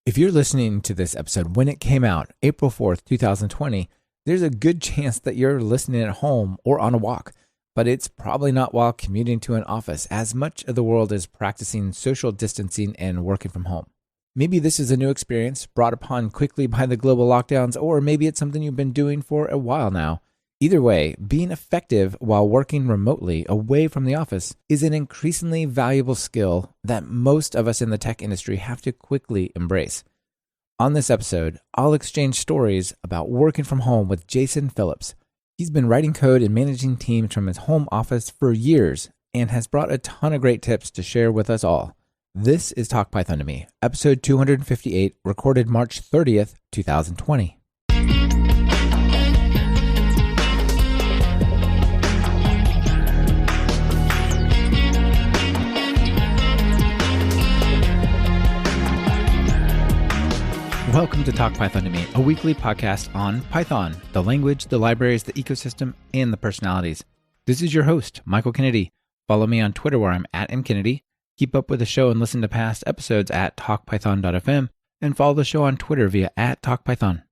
If you're listening to this episode when it came out, April 4th, 2020, there's a good chance that you're listening at home or on a walk, but it's probably not while commuting to an office, as much of the world is practicing social distancing and working from home. Maybe this is a new experience brought upon quickly by the global lockdowns, or maybe it's something you've been doing for a while now. Either way, being effective while working remotely away from the office is an increasingly valuable skill that most of us in the tech industry have to quickly embrace. On this episode, I'll exchange stories about working from home with Jayson Phillips. He's been writing code and managing teams from his home office for years and has brought a ton of great tips to share with us all. This is Talk Python to Me, episode 258, recorded March 30th, 2020. Welcome to Talk Python to Me, a weekly podcast on Python, the language, the libraries, the ecosystem, and the personalities. This is your host, Michael Kennedy. Follow me on Twitter where I'm at mkennedy. Keep up with the show and listen to past episodes at talkpython.fm, and follow the show on Twitter via @talkpython.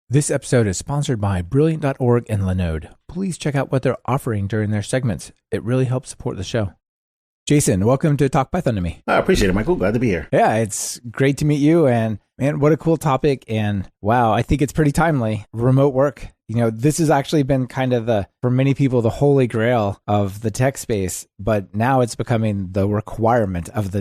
This episode is sponsored by Brilliant.org and Linode. Please check out what they're offering during their segments. It really helps support the show. Jayson, welcome to Talk Python to Me. I appreciate it, Michael. Glad to be here. Yeah, it's great to meet you. And man, what a cool topic. And wow, I think it's pretty timely. Remote work. You know, this has actually been kind of for many people, the holy grail of the tech space. But now it's becoming the requirement of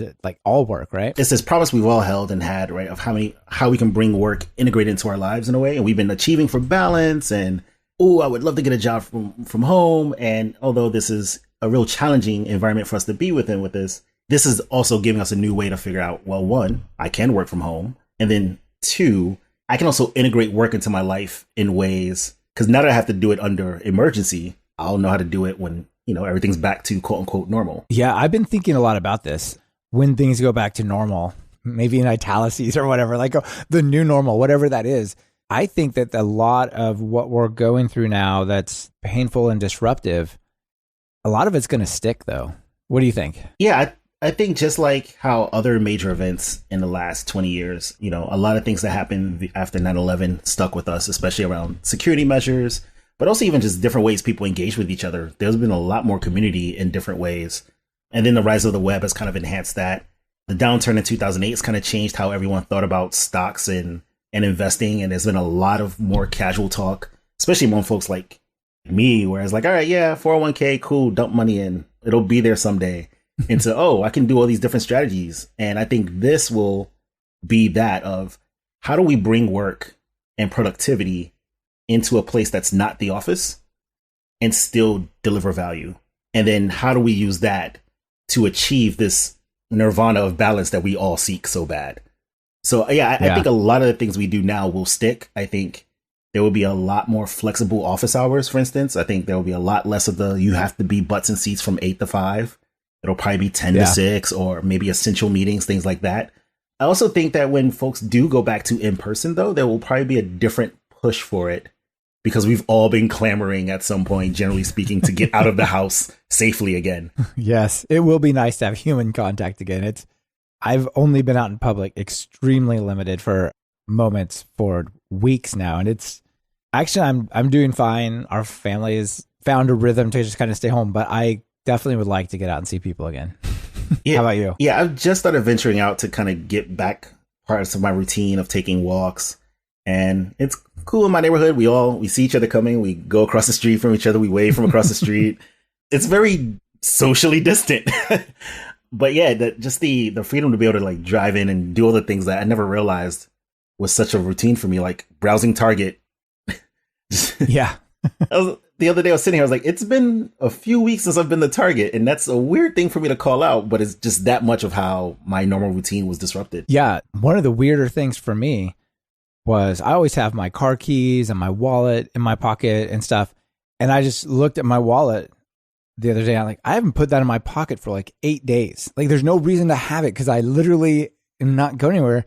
all work, right? It's this promise we've all held and had, right, of how we can bring work integrated into our lives in a way. And we've been achieving for balance and, I would love to get a job from home. And although this is a real challenging environment for us to be within with this is also giving us a new way to figure out, well, one, I can work from home. And then two, I can also integrate work into my life in ways, because now that I have to do it under emergency, I'll know how to do it when, everything's back to quote unquote normal. Yeah, I've been thinking a lot about this. When things go back to normal, maybe in italices or whatever, the new normal, whatever that is. I think that a lot of what we're going through now that's painful and disruptive, a lot of it's going to stick, though. What do you think? Yeah, I think just like how other major events in the last 20 years, a lot of things that happened after 9/11 stuck with us, especially around security measures, but also even just different ways people engage with each other. There's been a lot more community in different ways. And then the rise of the web has kind of enhanced that. The downturn in 2008 has kind of changed how everyone thought about stocks and investing. And there's been a lot of more casual talk, especially among folks like me, where it's like, all right, yeah, 401k, cool, dump money in. It'll be there someday. Into, I can do all these different strategies. And I think this will be that of how do we bring work and productivity into a place that's not the office and still deliver value? And then how do we use that to achieve this nirvana of balance that we all seek so bad? So, I think a lot of the things we do now will stick. I think there will be a lot more flexible office hours, for instance. I think there will be a lot less of you have to be butts and seats from 8 to 5. It'll probably be 10 to 6 or maybe essential meetings, things like that. I also think that when folks do go back to in person, though, there will probably be a different push for it because we've all been clamoring at some point, generally speaking, to get out of the house safely again. Yes, it will be nice to have human contact again. I've only been out in public extremely limited for moments for weeks now. And it's actually, I'm doing fine. Our family has found a rhythm to just kind of stay home, but I definitely would like to get out and see people again. Yeah. How about you? Yeah, I've just started venturing out to kind of get back parts of my routine of taking walks. And it's cool in my neighborhood. We see each other coming. We go across the street from each other. We wave from across the street. It's very socially distant. But yeah, just the freedom to be able to drive in and do all the things that I never realized was such a routine for me, like browsing Target. Yeah. The other day I was sitting here, I was like, it's been a few weeks since I've been to Target. And that's a weird thing for me to call out, but it's just that much of how my normal routine was disrupted. Yeah. One of the weirder things for me was I always have my car keys and my wallet in my pocket and stuff. And I just looked at my wallet the other day. I'm like, I haven't put that in my pocket for 8 days. There's no reason to have it because I literally am not going anywhere.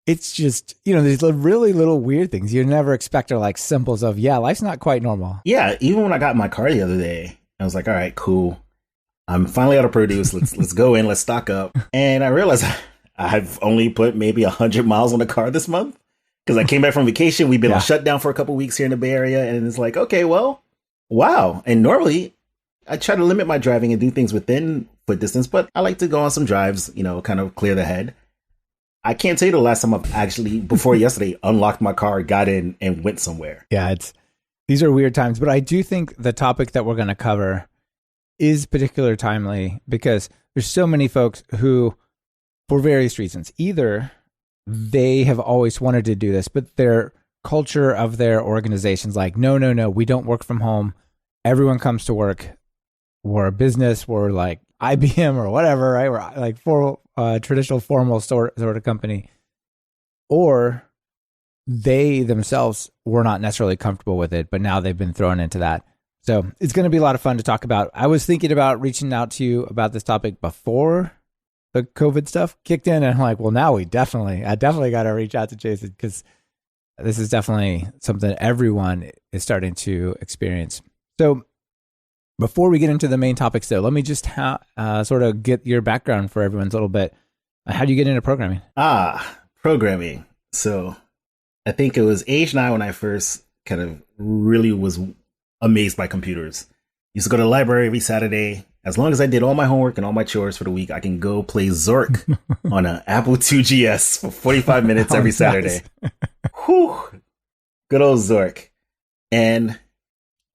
It's just, these really little weird things you never expect are symbols of, life's not quite normal. Yeah. Even when I got in my car the other day, I was like, all right, cool. I'm finally out of produce. Let's go in. Let's stock up. And I realized I've only put maybe 100 miles on the car this month because I came back from vacation. We've been on shutdown for a couple weeks here in the Bay Area. And it's like, okay, well, wow. And normally I try to limit my driving and do things within foot distance, but I like to go on some drives, kind of clear the head. I can't tell you the last time I've actually, before yesterday, unlocked my car, got in, and went somewhere. Yeah, these are weird times, but I do think the topic that we're going to cover is particularly timely because there's so many folks who, for various reasons, either they have always wanted to do this, but their culture of their organization's like, no, we don't work from home. Everyone comes to work. We're a business. We're like IBM or whatever, right? We're like for traditional formal sort of company. Or they themselves were not necessarily comfortable with it, but now they've been thrown into that. So it's going to be a lot of fun to talk about. I was thinking about reaching out to you about this topic before the COVID stuff kicked in, and I'm like, well, now I definitely got to reach out to Jayson because this is definitely something everyone is starting to experience. So before we get into the main topics, though, let me just sort of get your background for everyone's a little bit. How do you get into programming? Programming. So I think it was age 9 when I first kind of really was amazed by computers. Used to go to the library every Saturday. As long as I did all my homework and all my chores for the week, I can go play Zork on an Apple II GS for 45 minutes every Saturday. Whew. Good old Zork. And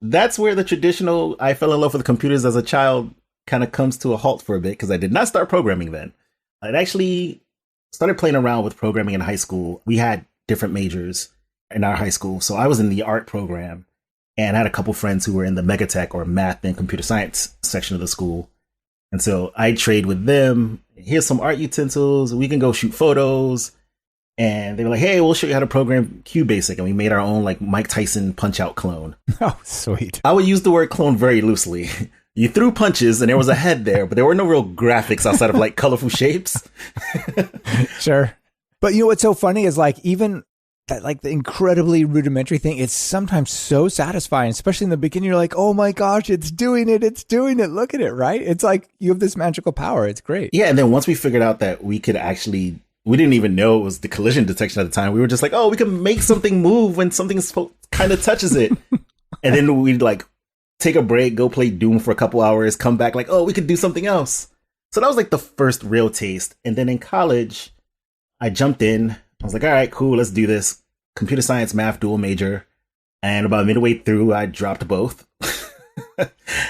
that's where the traditional I fell in love with computers as a child kind of comes to a halt for a bit because I did not start programming then. I'd actually started playing around with programming in high school. We had different majors in our high school. So I was in the art program and had a couple friends who were in the megatech or math and computer science section of the school. And so I trade with them. Here's some art utensils. We can go shoot photos. And they were like, hey, we'll show you how to program QBasic. And we made our own like Mike Tyson punch out clone. Oh, sweet. I would use the word clone very loosely. You threw punches and there was a head there, but there were no real graphics outside of like colorful shapes. Sure. But what's so funny is like even that like the incredibly rudimentary thing, it's sometimes so satisfying, especially in the beginning. You're like, oh my gosh, it's doing it. Look at it, right? It's like you have this magical power. It's great. Yeah. And then once we figured out that we could actually, we didn't even know it was the collision detection at the time. We were just like, oh, we can make something move when something kind of touches it. And then we'd like take a break, go play Doom for a couple hours, come back like, oh, we could do something else. So that was like the first real taste. And then in college, I jumped in. I was like, all right, cool, let's do this. Computer science, math, dual major. And about midway through, I dropped both.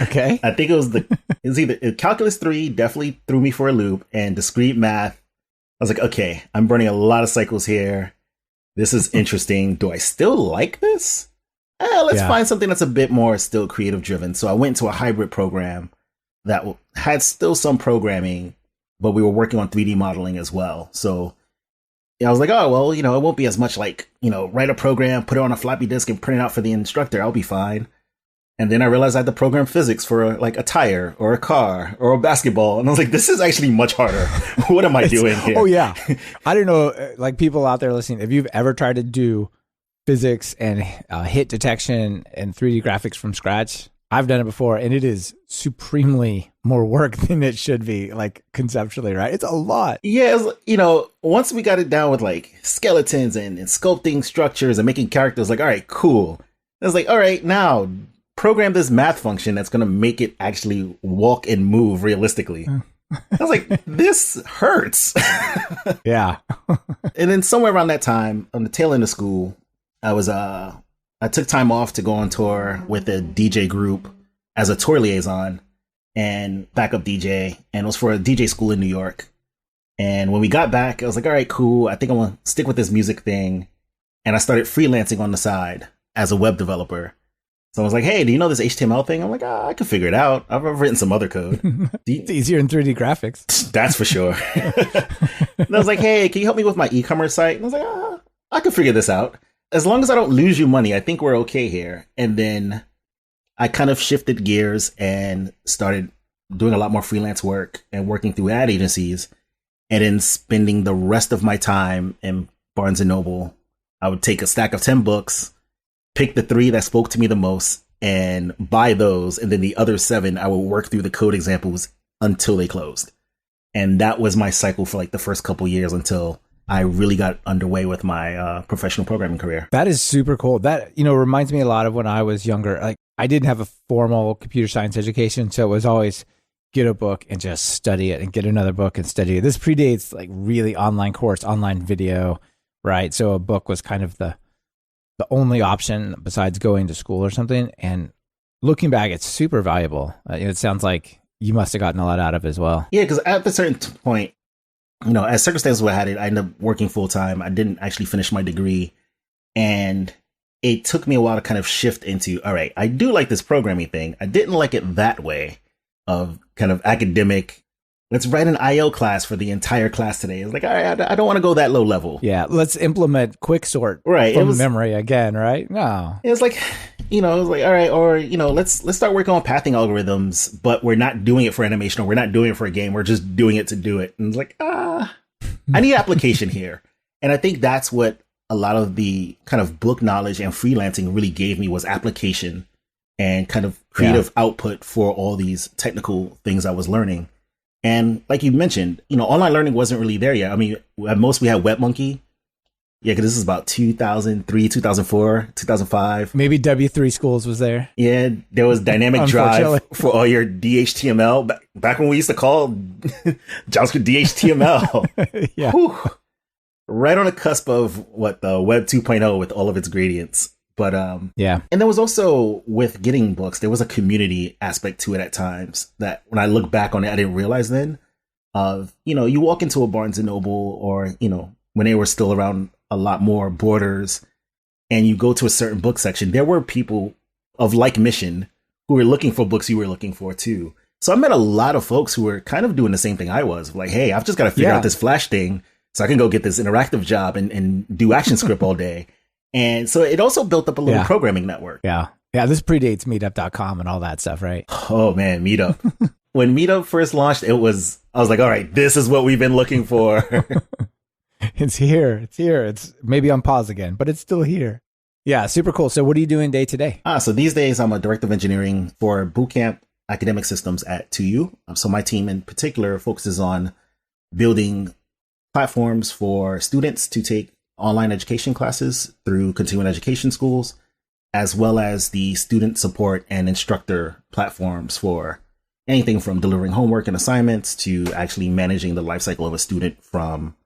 Okay. I think it was either Calculus 3 definitely threw me for a loop, and discrete math. I was like, okay, I'm burning a lot of cycles here. This is interesting. Do I still like this? Let's find something that's a bit more still creative driven. So I went to a hybrid program that had still some programming, but we were working on 3D modeling as well. So I was like, oh, well, it won't be as much like, write a program, put it on a floppy disk and print it out for the instructor. I'll be fine. And then I realized I had to program physics for like a tire or a car or a basketball. And I was like, this is actually much harder. What am I doing here? Oh, yeah. I don't know, like people out there listening, if you've ever tried to do physics and hit detection and 3D graphics from scratch, I've done it before, and it is supremely more work than it should be, like conceptually, right? It's a lot. Yeah, once we got it down with like skeletons and sculpting structures and making characters, like, all right, cool. I was like, all right, now program this math function that's going to make it actually walk and move realistically. I was like, this hurts. Yeah. And then somewhere around that time, on the tail end of school, I took time off to go on tour with a DJ group as a tour liaison and backup DJ. And it was for a DJ school in New York. And when we got back, I was like, all right, cool. I think I want to stick with this music thing. And I started freelancing on the side as a web developer. So I was like, hey, do you know this HTML thing? I'm like, I can figure it out. I've written some other code. It's easier in 3D graphics. That's for sure. And I was like, hey, can you help me with my e-commerce site? And I was like, I can figure this out. As long as I don't lose you money, I think we're okay here. And then I kind of shifted gears and started doing a lot more freelance work and working through ad agencies, and then spending the rest of my time in Barnes & Noble. I would take a stack of 10 books, pick the 3 that spoke to me the most, and buy those. And then the other 7, I would work through the code examples until they closed. And that was my cycle for like the first couple years until I really got underway with my professional programming career. That is super cool. That, reminds me a lot of when I was younger. Like, I didn't have a formal computer science education, so it was always get a book and just study it and get another book and study it. This predates like really online course, online video, right? So a book was kind of the only option besides going to school or something. And looking back, it's super valuable. It sounds like you must have gotten a lot out of it as well. Yeah, because at a certain point, as circumstances were had it, I ended up working full time. I didn't actually finish my degree. And it took me a while to kind of shift into, all right, I do like this programming thing. I didn't like it that way of kind of academic. Let's write an IO class for the entire class today. It's like, all right, I don't want to go that low level. Yeah, let's implement quicksort from memory again, right? No. It was like, it was like, all right, or, let's start working on pathing algorithms, but we're not doing it for animation or we're not doing it for a game. We're just doing it to do it. And it's like, I need application here. And I think that's what a lot of the kind of book knowledge and freelancing really gave me was application and kind of creative output for all these technical things I was learning. And like you mentioned, online learning wasn't really there yet. I mean, at most we had WebMonkey. Yeah, because this is about 2003, 2004, 2005. Maybe W3 Schools was there. Yeah, there was Dynamic Drive for all your DHTML. Back when we used to call JavaScript DHTML. Yeah. Whew. Right on the cusp of the Web 2.0 with all of its gradients. But yeah. And there was also with getting books, there was a community aspect to it at times that when I look back on it, I didn't realize then. You walk into a Barnes and Noble or, when they were still around a lot more Borders, and you go to a certain book section, there were people of like mission who were looking for books you were looking for too. So I met a lot of folks who were kind of doing the same thing I was. Like, hey, I've just got to figure out this Flash thing so I can go get this interactive job and do ActionScript all day. And so it also built up a little programming network. Yeah. Yeah. This predates meetup.com and all that stuff, right? Oh, man. Meetup. When Meetup first launched, I was like, all right, this is what we've been looking for. It's here. It's here. It's maybe on pause again, but it's still here. Yeah. Super cool. So what are you doing day to day? So these days I'm a director of engineering for bootcamp academic systems at 2U. So my team in particular focuses on building platforms for students to take online education classes through continuing education schools, as well as the student support and instructor platforms for anything from delivering homework and assignments to actually managing the life cycle of a student from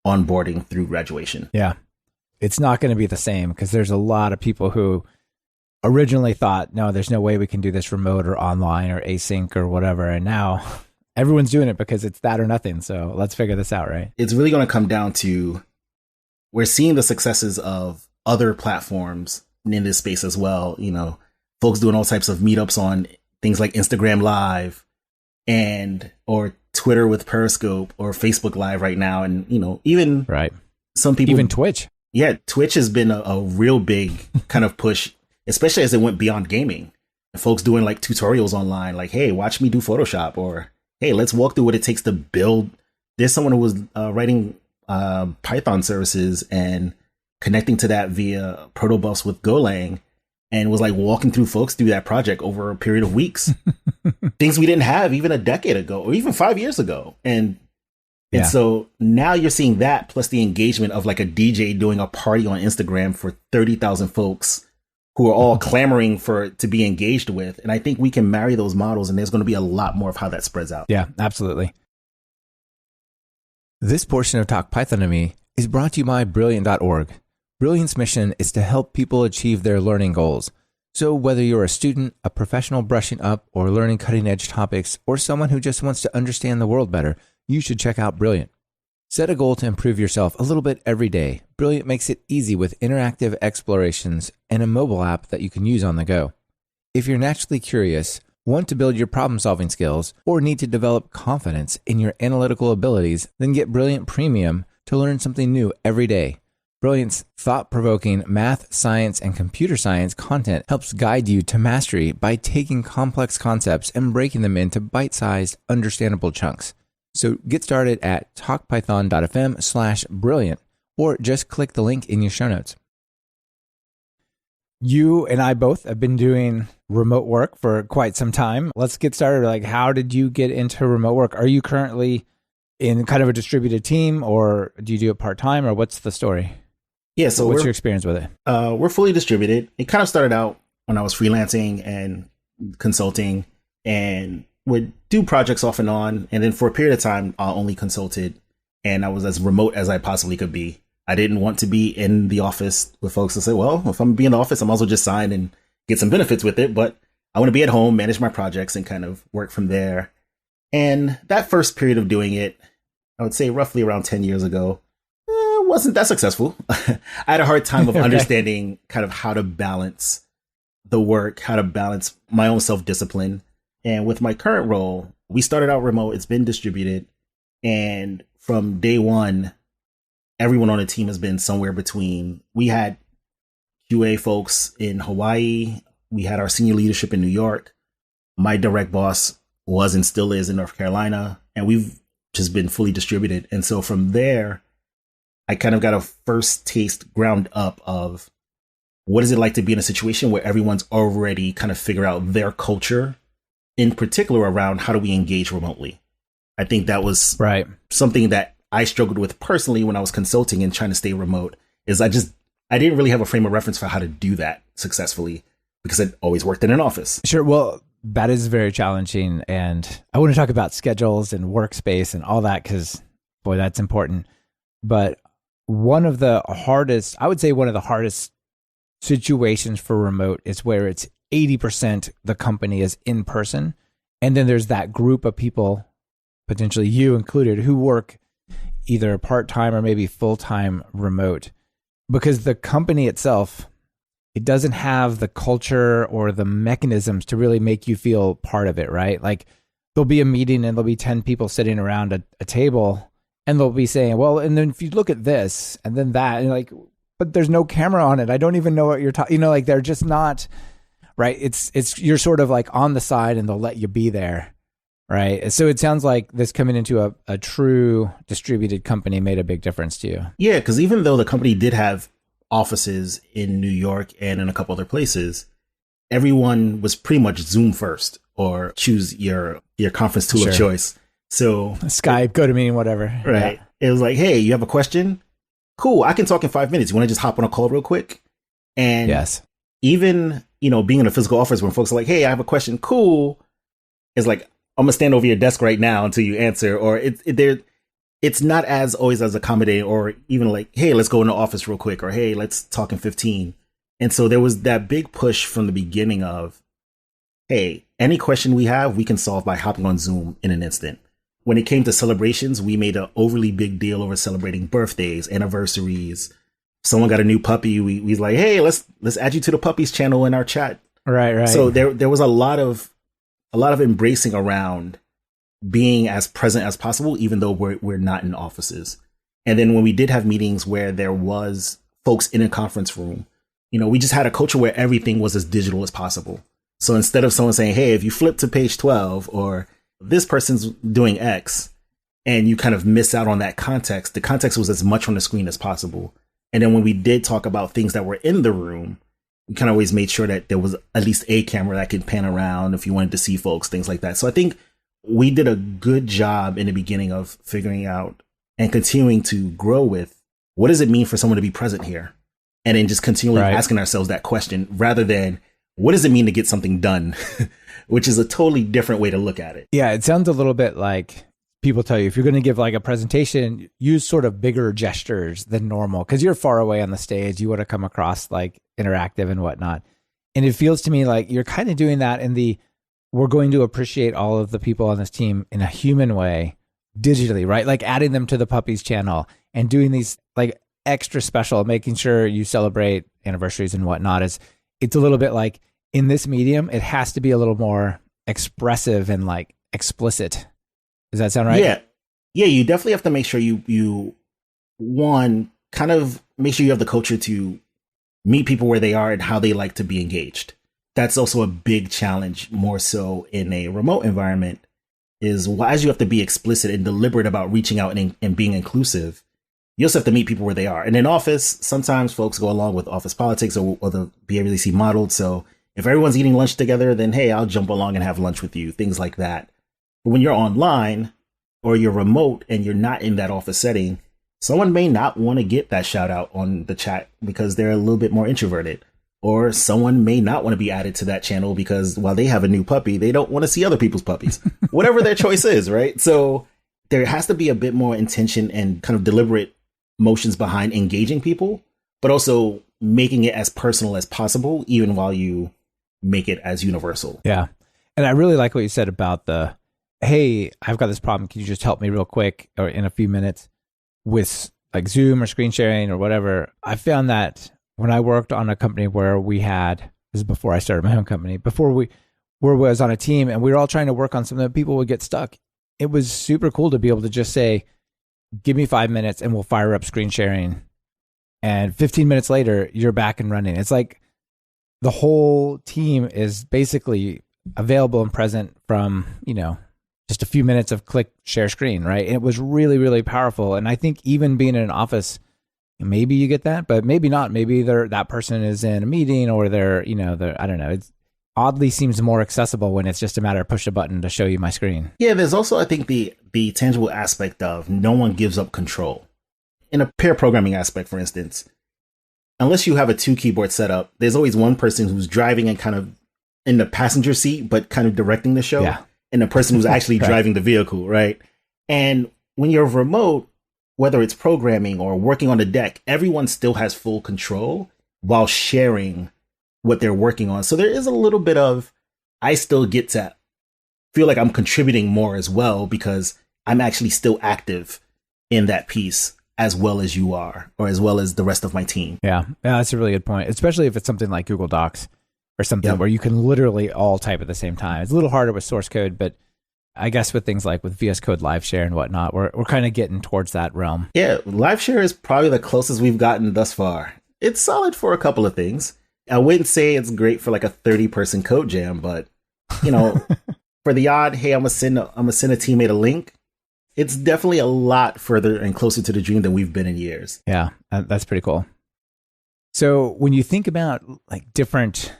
onboarding through graduation. Yeah. It's not going to be the same because there's a lot of people who originally thought, no, there's no way we can do this remote or online or async or whatever. And now everyone's doing it because it's that or nothing. So let's figure this out, right? It's really going to come down to, we're seeing the successes of other platforms in this space as well. Folks doing all types of meetups on things like Instagram Live or Twitter with Periscope or Facebook Live right now. And, even some people, even Twitch. Yeah. Twitch has been a real big kind of push, especially as it went beyond gaming. And folks doing like tutorials online, like, hey, watch me do Photoshop, or, hey, let's walk through what it takes to build. There's someone who was writing Python services and connecting to that via protobus with Golang, and was like walking through folks through that project over a period of weeks. Things we didn't have even a decade ago or even 5 years ago. And so now you're seeing that plus the engagement of like a DJ doing a party on Instagram for 30,000 folks who are all clamoring to be engaged with. And I think we can marry those models, and there's going to be a lot more of how that spreads out. Yeah, absolutely. This portion of Talk Python to Me is brought to you by Brilliant.org. Brilliant's mission is to help people achieve their learning goals. So whether you're a student, a professional brushing up or learning cutting-edge topics, or someone who just wants to understand the world better, you should check out Brilliant. Set a goal to improve yourself a little bit every day. Brilliant makes it easy with interactive explorations and a mobile app that you can use on the go. If you're naturally curious, want to build your problem-solving skills, or need to develop confidence in your analytical abilities, then get Brilliant Premium to learn something new every day. Brilliant's thought-provoking math, science, and computer science content helps guide you to mastery by taking complex concepts and breaking them into bite-sized, understandable chunks. So get started at talkpython.fm/brilliant, or just click the link in your show notes. You and I both have been doing remote work for quite some time. Let's get started. Like, how did you get into remote work? Are you currently in kind of a distributed team, or do you do it part-time, or what's the story? Yeah, so what's your experience with it? We're fully distributed. It kind of started out when I was freelancing and consulting and would do projects off and on. And then for a period of time, I only consulted and I was as remote as I possibly could be. I didn't want to be in the office with folks and say, well, if I'm going to be in the office, I might as well just sign and get some benefits with it. But I want to be at home, manage my projects and kind of work from there. And that first period of doing it, I would say roughly around 10 years ago, wasn't that successful. I had a hard time of understanding kind of how to balance the work, how to balance my own self-discipline. And with my current role, we started out remote. It's been distributed. And from day one, everyone on the team has been somewhere between. We had QA folks in Hawaii. We had our senior leadership in New York. My direct boss was and still is in North Carolina. And we've just been fully distributed. And so from there, I kind of got a first taste ground up of what is it like to be in a situation where everyone's already kind of figure out their culture, in particular around how do we engage remotely. I think that was something that I struggled with personally when I was consulting and trying to stay remote, is I didn't really have a frame of reference for how to do that successfully because I'd always worked in an office. Sure. Well, that is very challenging. And I want to talk about schedules and workspace and all that because, boy, that's important. But one of the hardest situations for remote is where it's 80% the company is in person. And then there's that group of people, potentially you included, who work either part-time or maybe full-time remote. Because the company itself, it doesn't have the culture or the mechanisms to really make you feel part of it, right? Like there'll be a meeting and there'll be 10 people sitting around a table and they'll be saying, well, and then if you look at this and then that, and like, but there's no camera on it. I don't even know what you're talking, like they're just not, right? It's, you're sort of like on the side and they'll let you be there, right? So it sounds like this coming into a true distributed company made a big difference to you. Yeah, because even though the company did have offices in New York and in a couple other places, everyone was pretty much Zoom first or choose your conference tool of choice. So Skype, GoToMeeting, whatever. Right. Yeah. It was like, hey, you have a question? Cool. I can talk in 5 minutes. You want to just hop on a call real quick? And even, being in a physical office when folks are like, hey, I have a question. Cool. It's like, I'm going to stand over your desk right now until you answer. Or it's not as always as accommodating, or even like, hey, let's go in the office real quick, or hey, let's talk in 15. And so there was that big push from the beginning of, hey, any question we have, we can solve by hopping on Zoom in an instant. When it came to celebrations, we made an overly big deal over celebrating birthdays, anniversaries. Someone got a new puppy. We was like, hey, let's add you to the puppies channel in our chat. Right. So there was a lot of embracing around being as present as possible, even though we're not in offices. And then when we did have meetings where there was folks in a conference room, we just had a culture where everything was as digital as possible. So instead of someone saying, hey, if you flip to page 12 or this person's doing X, and you kind of miss out on that context, the context was as much on the screen as possible. And then when we did talk about things that were in the room, we kind of always made sure that there was at least a camera that could pan around if you wanted to see folks, things like that. So I think we did a good job in the beginning of figuring out and continuing to grow with what does it mean for someone to be present here? And then just continually asking ourselves that question rather than what does it mean to get something done, which is a totally different way to look at it. Yeah, it sounds a little bit like people tell you if you're going to give like a presentation, use sort of bigger gestures than normal because you're far away on the stage. You want to come across like interactive and whatnot. And it feels to me like you're kind of doing that in we're going to appreciate all of the people on this team in a human way digitally, right? Like adding them to the puppies channel and doing these like extra special, making sure you celebrate anniversaries and whatnot. It's a little bit like in this medium, it has to be a little more expressive and like explicit. Does that sound right? Yeah. Yeah. You definitely have to make sure you kind of make sure you have the culture to meet people where they are and how they like to be engaged. That's also a big challenge, more so in a remote environment, is as you have to be explicit and deliberate about reaching out and being inclusive, you also have to meet people where they are. And in office, sometimes folks go along with office politics or the behavior they see modeled. So if everyone's eating lunch together, then, hey, I'll jump along and have lunch with you, things like that. But when you're online, or you're remote and you're not in that office setting, someone may not want to get that shout out on the chat because they're a little bit more introverted. Or someone may not want to be added to that channel because while they have a new puppy, they don't want to see other people's puppies, whatever their choice is, right? So there has to be a bit more intention and kind of deliberate motions behind engaging people, but also making it as personal as possible, even while you make it as universal. Yeah. And I really like what you said about the, hey, I've got this problem. Can you just help me real quick or in a few minutes with like Zoom or screen sharing or whatever? I found that when I worked on a company where we had, this is before I started my own company, before we was on a team and we were all trying to work on something that people would get stuck. It was super cool to be able to just say, give me 5 minutes and we'll fire up screen sharing. And 15 minutes later, you're back and running. It's like the whole team is basically available and present from, just a few minutes of click share screen, right? And it was really, really powerful. And I think even being in an office, maybe you get that, but maybe not. Maybe that person is in a meeting or they're I don't know. It oddly seems more accessible when it's just a matter of push a button to show you my screen. Yeah, there's also, I think, the tangible aspect of no one gives up control. In a pair programming aspect, for instance, unless you have a 2 keyboard setup, there's always one person who's driving and kind of in the passenger seat, but kind of directing the show. Yeah. And the person who's actually right. driving the vehicle, right? And when you're remote, whether it's programming or working on the deck, everyone still has full control while sharing what they're working on. So there is a little bit of, I still get to feel like I'm contributing more as well because I'm actually still active in that piece as well as you are, or as well as the rest of my team. Yeah, that's a really good point, especially if it's something like Google Docs or something where you can literally all type at the same time. It's a little harder with source code, but I guess with things like with VS Code Live Share and whatnot, we're kind of getting towards that realm. Yeah, Live Share is probably the closest we've gotten thus far. It's solid for a couple of things. I wouldn't say it's great for like a 30-person code jam, but for the odd, hey, I'm gonna send a teammate a link. It's definitely a lot further and closer to the dream than we've been in years. Yeah, that's pretty cool. So when you think about like different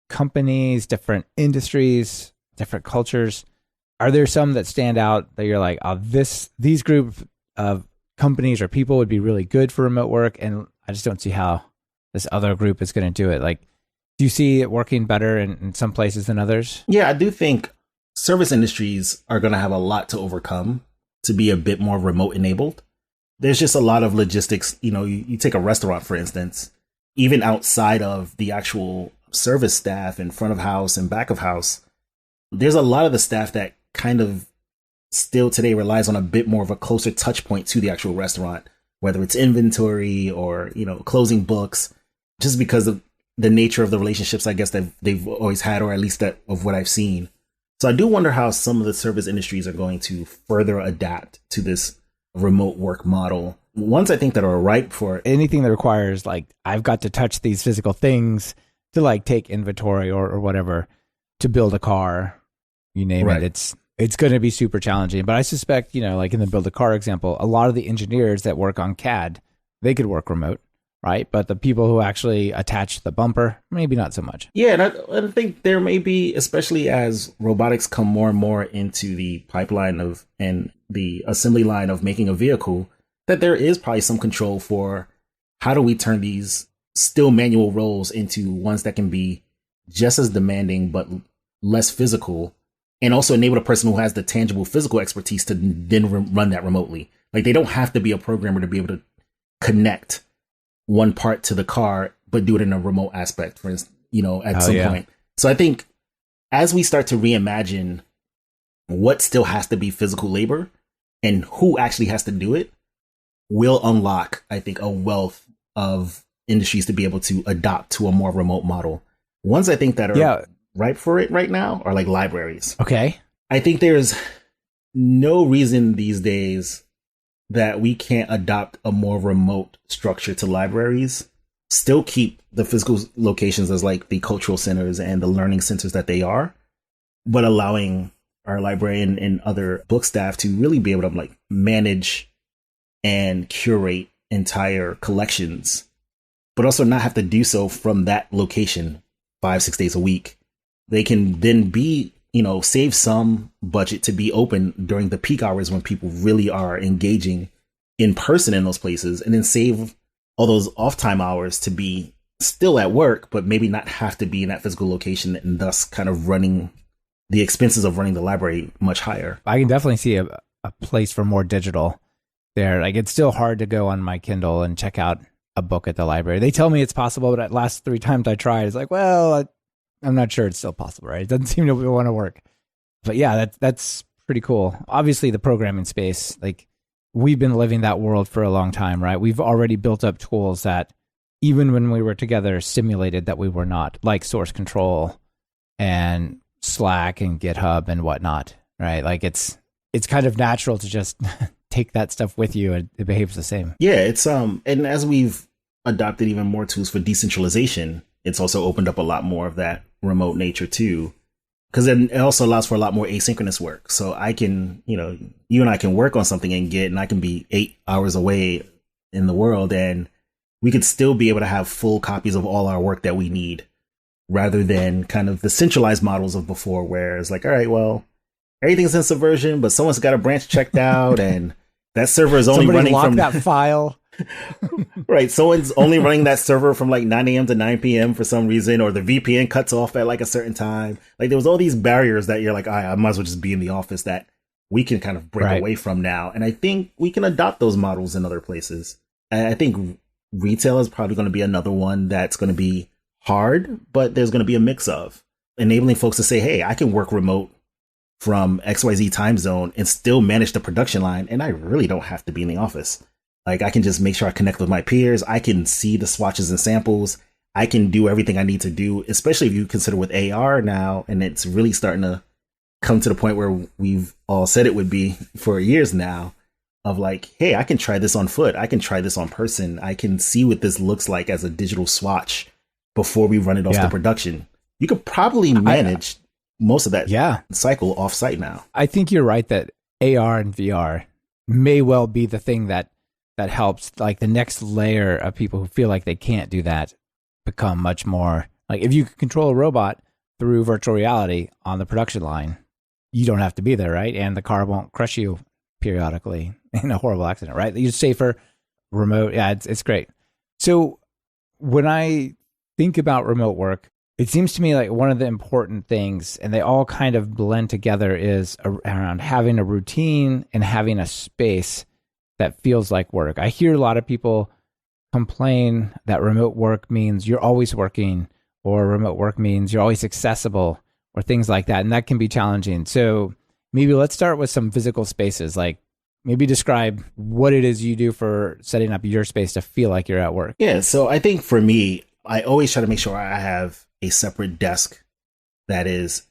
companies, different industries, different cultures, are there some that stand out that you're like, oh, these group of companies or people would be really good for remote work, and I just don't see how this other group is going to do it? Like, do you see it working better in some places than others? Yeah, I do think service industries are going to have a lot to overcome to be a bit more remote enabled. There's just a lot of logistics. You take a restaurant, for instance, even outside of the actual service staff and front of house and back of house, there's a lot of the staff that kind of still today relies on a bit more of a closer touch point to the actual restaurant, whether it's inventory or, closing books, just because of the nature of the relationships, I guess, that they've always had, or at least that of what I've seen. So I do wonder how some of the service industries are going to further adapt to this remote work model. Ones I think that are ripe for anything that requires like, I've got to touch these physical things to like take inventory or whatever, to build a car, you name right. it. It's going to be super challenging. But I suspect, like in the build a car example, a lot of the engineers that work on CAD, they could work remote, right? But the people who actually attach the bumper, maybe not so much. Yeah, and I think there may be, especially as robotics come more and more into the pipeline of and the assembly line of making a vehicle, that there is probably some control for how do we turn these still manual roles into ones that can be just as demanding but less physical, and also enable a person who has the tangible physical expertise to then run that remotely. Like, they don't have to be a programmer to be able to connect one part to the car, but do it in a remote aspect, for instance, at some point. So I think as we start to reimagine what still has to be physical labor and who actually has to do it, will unlock, I think, a wealth of industries to be able to adopt to a more remote model. Ones I think that are ripe for it right now are like libraries. Okay. I think there's no reason these days that we can't adopt a more remote structure to libraries, still keep the physical locations as like the cultural centers and the learning centers that they are, but allowing our librarian and other book staff to really be able to like manage and curate entire collections, but also not have to do so from that location 5-6 days a week. They can then be, save some budget to be open during the peak hours when people really are engaging in person in those places, and then save all those off time hours to be still at work, but maybe not have to be in that physical location, and thus kind of running the expenses of running the library much higher. I can definitely see a place for more digital there. Like, it's still hard to go on my Kindle and check out a book at the library. They tell me it's possible, but at last 3 times I tried, it's like, well, I'm not sure it's still possible, right? It doesn't seem to want to work. But yeah, that's pretty cool. Obviously, the programming space, like, we've been living that world for a long time, right? We've already built up tools that, even when we were together, simulated that we were not, like source control and Slack and GitHub and whatnot, right? Like, it's kind of natural to just take that stuff with you, and it behaves the same. Yeah, it's and as we've adopted even more tools for decentralization, it's also opened up a lot more of that remote nature too. Because then it also allows for a lot more asynchronous work. So I can, you and I can work on something and I can be 8 hours away in the world, and we could still be able to have full copies of all our work that we need, rather than kind of the centralized models of before, where it's like, all right, well, everything's in Subversion, but someone's got a branch checked out, and that server is only running from that file. Right. Someone's only running that server from like 9 a.m. to 9 p.m. for some reason, or the VPN cuts off at like a certain time. Like, there was all these barriers that you're like, I might as well just be in the office, that we can kind of break away from now. And I think we can adopt those models in other places. And I think retail is probably going to be another one that's going to be hard, but there's going to be a mix of enabling folks to say, hey, I can work remote from XYZ time zone and still manage the production line, and I really don't have to be in the office. Like, I can just make sure I connect with my peers. I can see the swatches and samples. I can do everything I need to do, especially if you consider with AR now, and it's really starting to come to the point where we've all said it would be for years now, of like, hey, I can try this on foot. I can try this on person. I can see what this looks like as a digital swatch before we run it off to production. You could probably manage most of that cycle off site now. I think you're right that AR and VR may well be the thing that helps, like, the next layer of people who feel like they can't do that become much more like, if you can control a robot through virtual reality on the production line, you don't have to be there, right? And the car won't crush you periodically in a horrible accident, right? You're safer, remote. Yeah, it's great. So when I think about remote work, it seems to me like one of the important things, and they all kind of blend together, is around having a routine and having a space that feels like work. I hear a lot of people complain that remote work means you're always working, or remote work means you're always accessible, or things like that. And that can be challenging. So maybe let's start with some physical spaces. Like, maybe describe what it is you do for setting up your space to feel like you're at work. Yeah. So I think for me, I always try to make sure I have a separate desk that is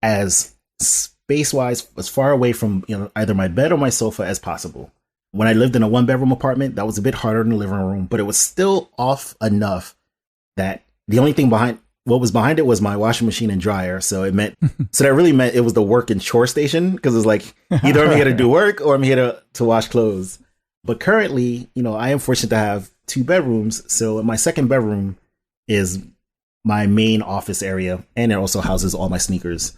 as space-wise, as far away from either my bed or my sofa as possible. When I lived in a 1-bedroom apartment, that was a bit harder in the living room, but it was still off enough that the only thing behind it was my washing machine and dryer. So that really meant it was the work and chore station, because it's like, either I'm here to do work or I'm here to wash clothes. But currently, I am fortunate to have 2 bedrooms. So my second bedroom is my main office area, and it also houses all my sneakers.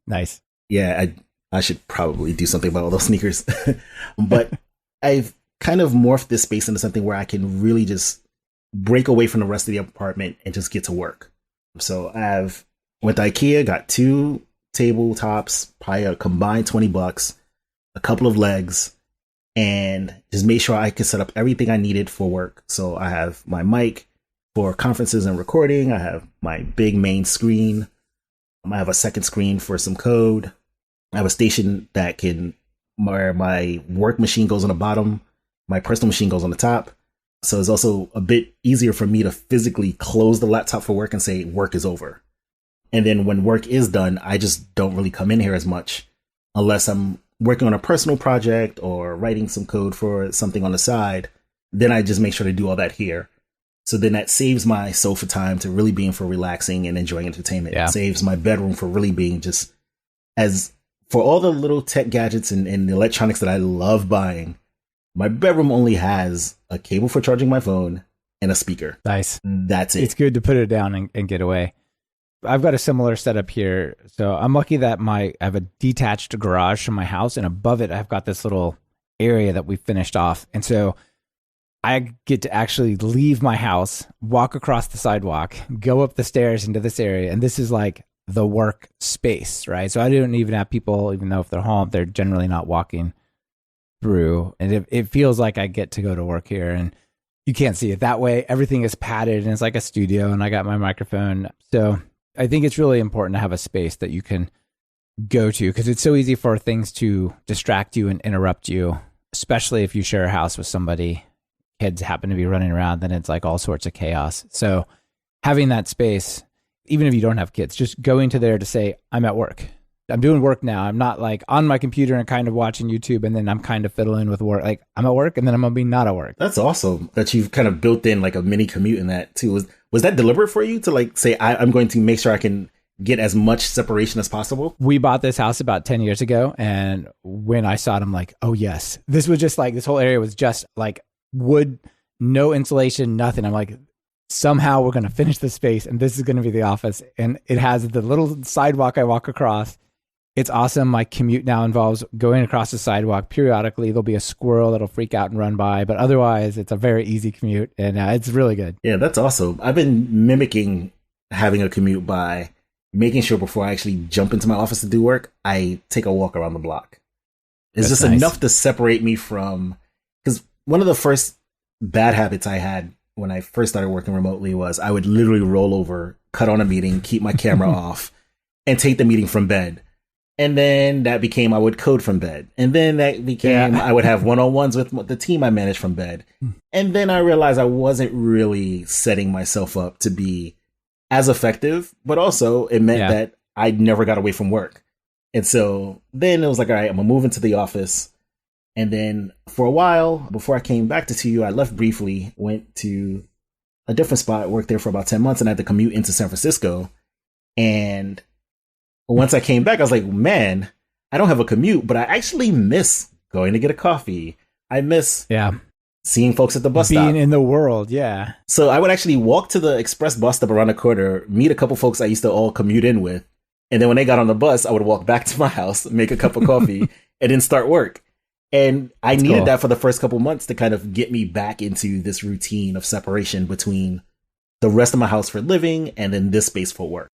Nice. Yeah, I should probably do something about all those sneakers. But I've kind of morphed this space into something where I can really just break away from the rest of the apartment and just get to work. So I've went to IKEA, got 2 tabletops, probably a combined $20, a couple of legs, and just made sure I could set up everything I needed for work. So I have my mic for conferences and recording. I have my big main screen. I have a second screen for some code. I have a station where my work machine goes on the bottom, my personal machine goes on the top. So it's also a bit easier for me to physically close the laptop for work and say work is over. And then when work is done, I just don't really come in here as much unless I'm working on a personal project or writing some code for something on the side. Then I just make sure to do all that here. So then that saves my sofa time to really being for relaxing and enjoying entertainment. Yeah. It saves my bedroom for really being just for all the little tech gadgets and electronics that I love buying. My bedroom only has a cable for charging my phone and a speaker. Nice. That's it. It's good to put it down and get away. I've got a similar setup here. So I'm lucky that I have a detached garage from my house, and above it, I've got this little area that we finished off. And so I get to actually leave my house, walk across the sidewalk, go up the stairs into this area. And this is like the work space, right? So I don't even have people, even though if they're home, they're generally not walking through. And it feels like I get to go to work here. And you can't see it that way. Everything is padded and it's like a studio, and I got my microphone. So I think it's really important to have a space that you can go to, because it's so easy for things to distract you and interrupt you, especially if you share a house with somebody. Kids happen to be running around, then it's like all sorts of chaos. So having that space, even if you don't have kids, just going to there to say, I'm at work. I'm doing work now. I'm not like on my computer and kind of watching YouTube and then I'm kind of fiddling with work. Like I'm at work and then I'm going to be not at work. That's awesome that you've kind of built in like a mini commute in that too. Was that deliberate for you to like say, I'm going to make sure I can get as much separation as possible? We bought this house about 10 years ago. And when I saw it, I'm like, oh yes, this was just like, this whole area was just like wood, no insulation, nothing. I'm like, somehow we're going to finish the space and this is going to be the office. And it has the little sidewalk I walk across. It's awesome. My commute now involves going across the sidewalk. Periodically, there'll be a squirrel that'll freak out and run by, but otherwise it's a very easy commute and it's really good. Yeah, that's awesome. I've been mimicking having a commute by making sure before I actually jump into my office to do work, I take a walk around the block. It's just nice. Enough to separate me from, because one of the first bad habits I had when I first started working remotely was I would literally roll over, cut on a meeting, keep my camera off, and take the meeting from bed. And then that became I would code from bed. And then that became I would have one-on-ones with the team I managed from bed. And then I realized I wasn't really setting myself up to be as effective, but also it meant that I never got away from work. And so then it was like, all right, I'm going to move into the office. And then for a while, before I came back to TU, I left briefly, went to a different spot, worked there for about 10 months, and I had to commute into San Francisco. And once I came back, I was like, man, I don't have a commute, but I actually miss going to get a coffee. I miss seeing folks at the bus stop. Being in the world, yeah. So I would actually walk to the express bus stop around the corner, meet a couple folks I used to all commute in with. And then when they got on the bus, I would walk back to my house, make a cup of coffee, and then start work. And I needed that for the first couple months to kind of get me back into this routine of separation between the rest of my house for living and then this space for work.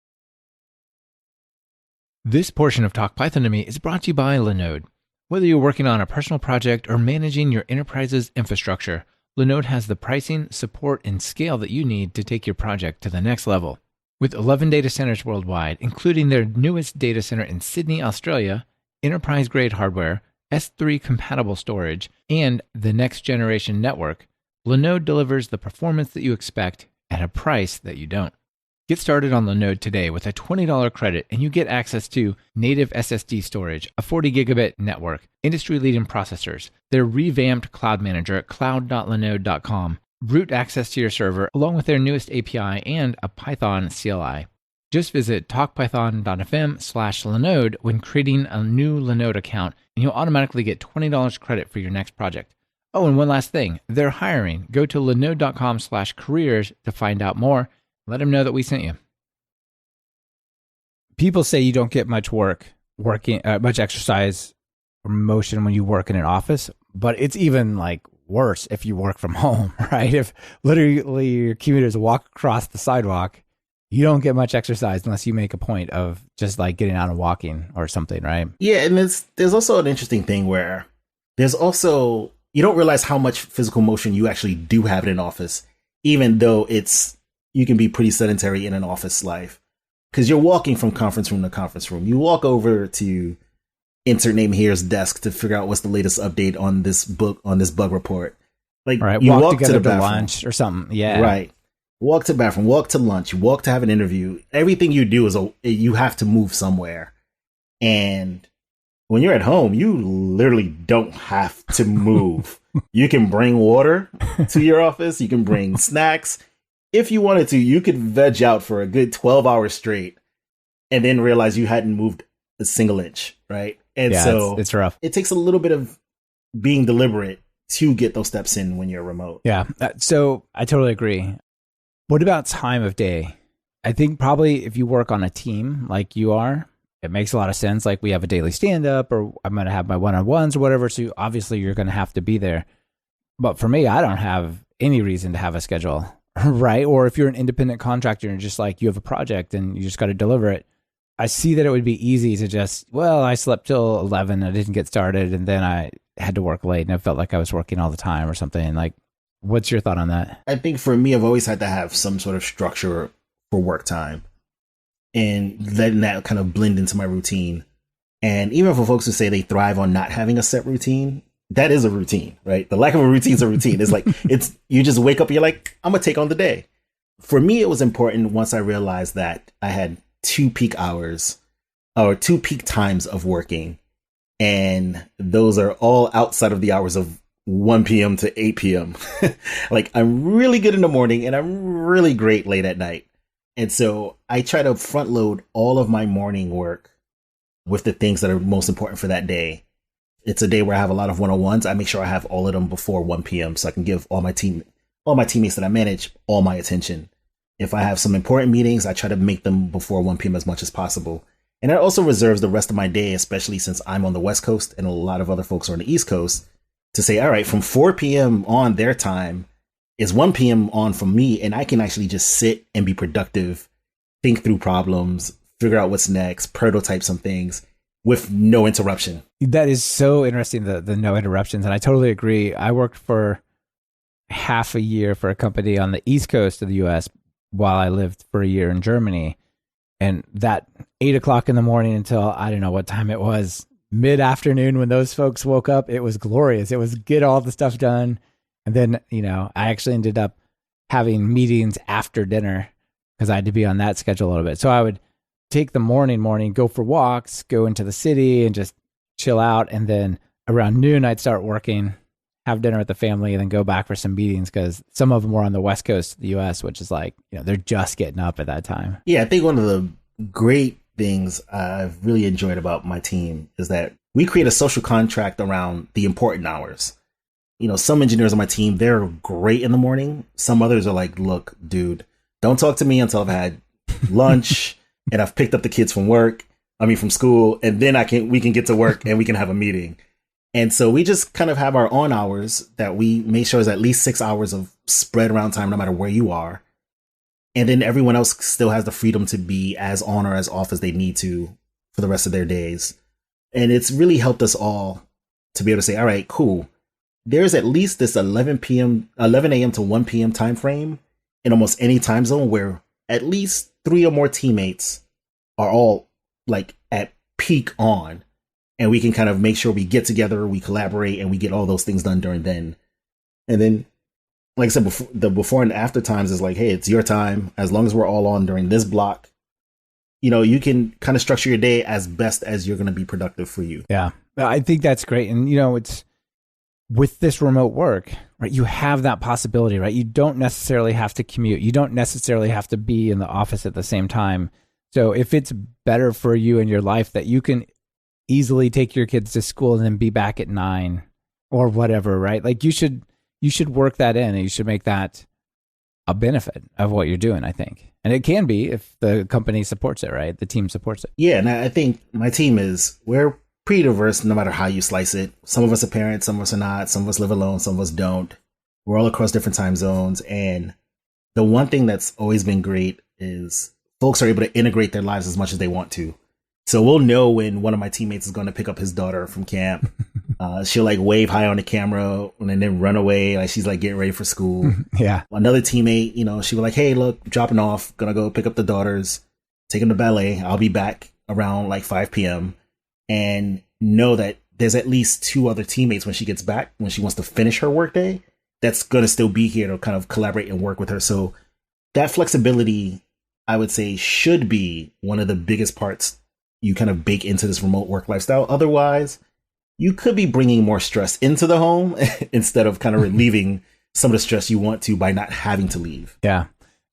This portion of Talk Python to Me is brought to you by Linode. Whether you're working on a personal project or managing your enterprise's infrastructure, Linode has the pricing, support, and scale that you need to take your project to the next level. With 11 data centers worldwide, including their newest data center in Sydney, Australia, enterprise-grade hardware, S3-compatible storage, and the next-generation network, Linode delivers the performance that you expect at a price that you don't. Get started on Linode today with a $20 credit, and you get access to native SSD storage, a 40-gigabit network, industry-leading processors, their revamped cloud manager at cloud.linode.com, root access to your server, along with their newest API and a Python CLI. Just visit talkpython.fm/Linode when creating a new Linode account, and you'll automatically get $20 credit for your next project. Oh, and one last thing. They're hiring. Go to linode.com/careers to find out more. Let them know that we sent you. People say you don't get much much exercise or motion when you work in an office, but it's even like worse if you work from home, right? If literally your commuters walk across the sidewalk, you don't get much exercise unless you make a point of just like getting out and walking or something, right? Yeah, and there's also an interesting thing where you don't realize how much physical motion you actually do have in an office, even though you can be pretty sedentary in an office life because you're walking from conference room to conference room. You walk over to insert name here's desk to figure out what's the latest update on this bug report. Like you walk together to lunch or something. Yeah. Right. Walk to the bathroom, walk to lunch, walk to have an interview. Everything you do you have to move somewhere. And when you're at home, you literally don't have to move. You can bring water to your office. You can bring snacks. If you wanted to, you could veg out for a good 12 hours straight and then realize you hadn't moved a single inch, right? And so it's rough. It takes a little bit of being deliberate to get those steps in when you're remote. Yeah. So I totally agree. What about time of day? I think probably if you work on a team like you are, it makes a lot of sense. Like we have a daily stand up or I'm going to have my one-on-ones or whatever. So obviously you're going to have to be there. But for me, I don't have any reason to have a schedule, right? Or if you're an independent contractor and just like you have a project and you just got to deliver it, I see that it would be easy to just, well, I slept till 11, I didn't get started, and then I had to work late and it felt like I was working all the time or something. Like, what's your thought on that? I think for me, I've always had to have some sort of structure for work time and letting that kind of blend into my routine. And even for folks who say they thrive on not having a set routine, that is a routine, right? The lack of a routine is a routine. It's like, you just wake up and you're like, I'm going to take on the day. For me, it was important once I realized that I had 2 peak hours or 2 peak times of working. And those are all outside of the hours of 1 p.m. to 8 p.m. Like I'm really good in the morning and I'm really great late at night. And so I try to front load all of my morning work with the things that are most important for that day. It's a day where I have a lot of one-on-ones. I make sure I have all of them before 1 p.m. so I can give all my teammates that I manage all my attention. If I have some important meetings, I try to make them before 1 p.m. as much as possible. And it also reserves the rest of my day, especially since I'm on the West Coast and a lot of other folks are on the East Coast, to say, all right, from 4 p.m. on their time is 1 p.m. on from me. And I can actually just sit and be productive, think through problems, figure out what's next, prototype some things with no interruption. That is so interesting, the no interruptions. And I totally agree. I worked for half a year for a company on the East Coast of the US while I lived for a year in Germany. And that 8 o'clock in the morning until I don't know what time it was, mid-afternoon when those folks woke up, it was glorious. It was get all the stuff done. And then, I actually ended up having meetings after dinner because I had to be on that schedule a little bit. So I would take the morning, go for walks, go into the city and just chill out. And then around noon, I'd start working, have dinner with the family, and then go back for some meetings because some of them were on the West Coast of the U.S., which is like, they're just getting up at that time. Yeah, I think one of the great things I've really enjoyed about my team is that we create a social contract around the important hours. Some engineers on my team, they're great in the morning. Some others are like, look, dude, don't talk to me until I've had lunch and I've picked up the kids from school, and then we can get to work and we can have a meeting. And so we just kind of have our own hours that we make sure is at least 6 hours of spread around time, no matter where you are. And then everyone else still has the freedom to be as on or as off as they need to for the rest of their days. And it's really helped us all to be able to say, all right, cool. There's at least this 11 a.m. to 1 p.m. time frame in almost any time zone where at least 3 or more teammates are all like at peak on. And we can kind of make sure we get together, we collaborate, and we get all those things done during then. And then, like I said, the before and after times is like, hey, it's your time. As long as we're all on during this block, you can kind of structure your day as best as you're going to be productive for you. Yeah, I think that's great. And, it's with this remote work, right? You have that possibility, right? You don't necessarily have to commute. You don't necessarily have to be in the office at the same time. So if it's better for you in your life that you can easily take your kids to school and then be back at 9 or whatever, right? Like you should work that in and you should make that a benefit of what you're doing, I think. And it can be if the company supports it, right? The team supports it. Yeah, and I think my team we're pretty diverse no matter how you slice it. Some of us are parents, some of us are not, some of us live alone, some of us don't. We're all across different time zones. And the one thing that's always been great is folks are able to integrate their lives as much as they want to. So we'll know when one of my teammates is going to pick up his daughter from camp. She'll like wave hi on the camera and then run away. Like she's like getting ready for school. Yeah. Another teammate, she was like, hey, look, dropping off, gonna go pick up the daughters, take them to ballet. I'll be back around like 5 p.m. And know that there's at least 2 other teammates when she gets back, when she wants to finish her workday, that's going to still be here to kind of collaborate and work with her. So that flexibility, I would say, should be one of the biggest parts you kind of bake into this remote work lifestyle. Otherwise, you could be bringing more stress into the home instead of kind of relieving some of the stress you want to by not having to leave. Yeah.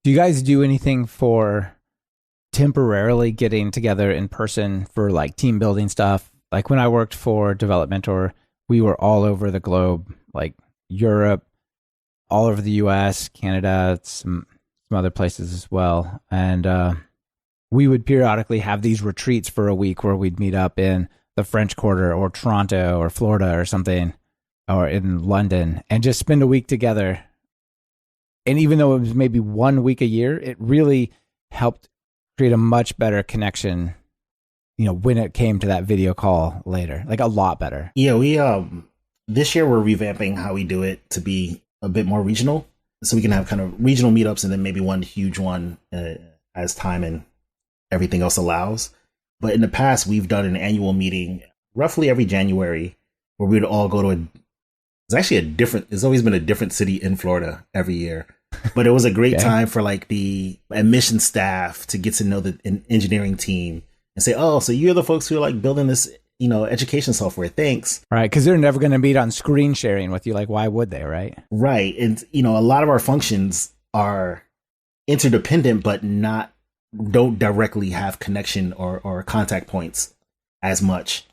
Do you guys do anything for temporarily getting together in person for like team building stuff? Like when I worked for Development, or we were all over the globe, like Europe, all over the US, Canada, some some other places as well. And we would periodically have these retreats for a week where we'd meet up in the French Quarter or Toronto or Florida or something, or in London, and just spend a week together. And even though it was maybe 1 week a year, it really helped create a much better connection, when it came to that video call later, like a lot better. Yeah, we this year we're revamping how we do it to be a bit more regional, so we can have kind of regional meetups and then maybe one huge one as time and everything else allows. But in the past, we've done an annual meeting roughly every January where we'd all go to it's always been a different city in Florida every year. But it was a great time for like the admission staff to get to know the engineering team and say, oh, so you're the folks who are like building this, education software. Thanks. Right. Because they're never going to meet on screen sharing with you. Like, why would they? Right. Right. And, a lot of our functions are interdependent, but don't directly have connection or contact points as much.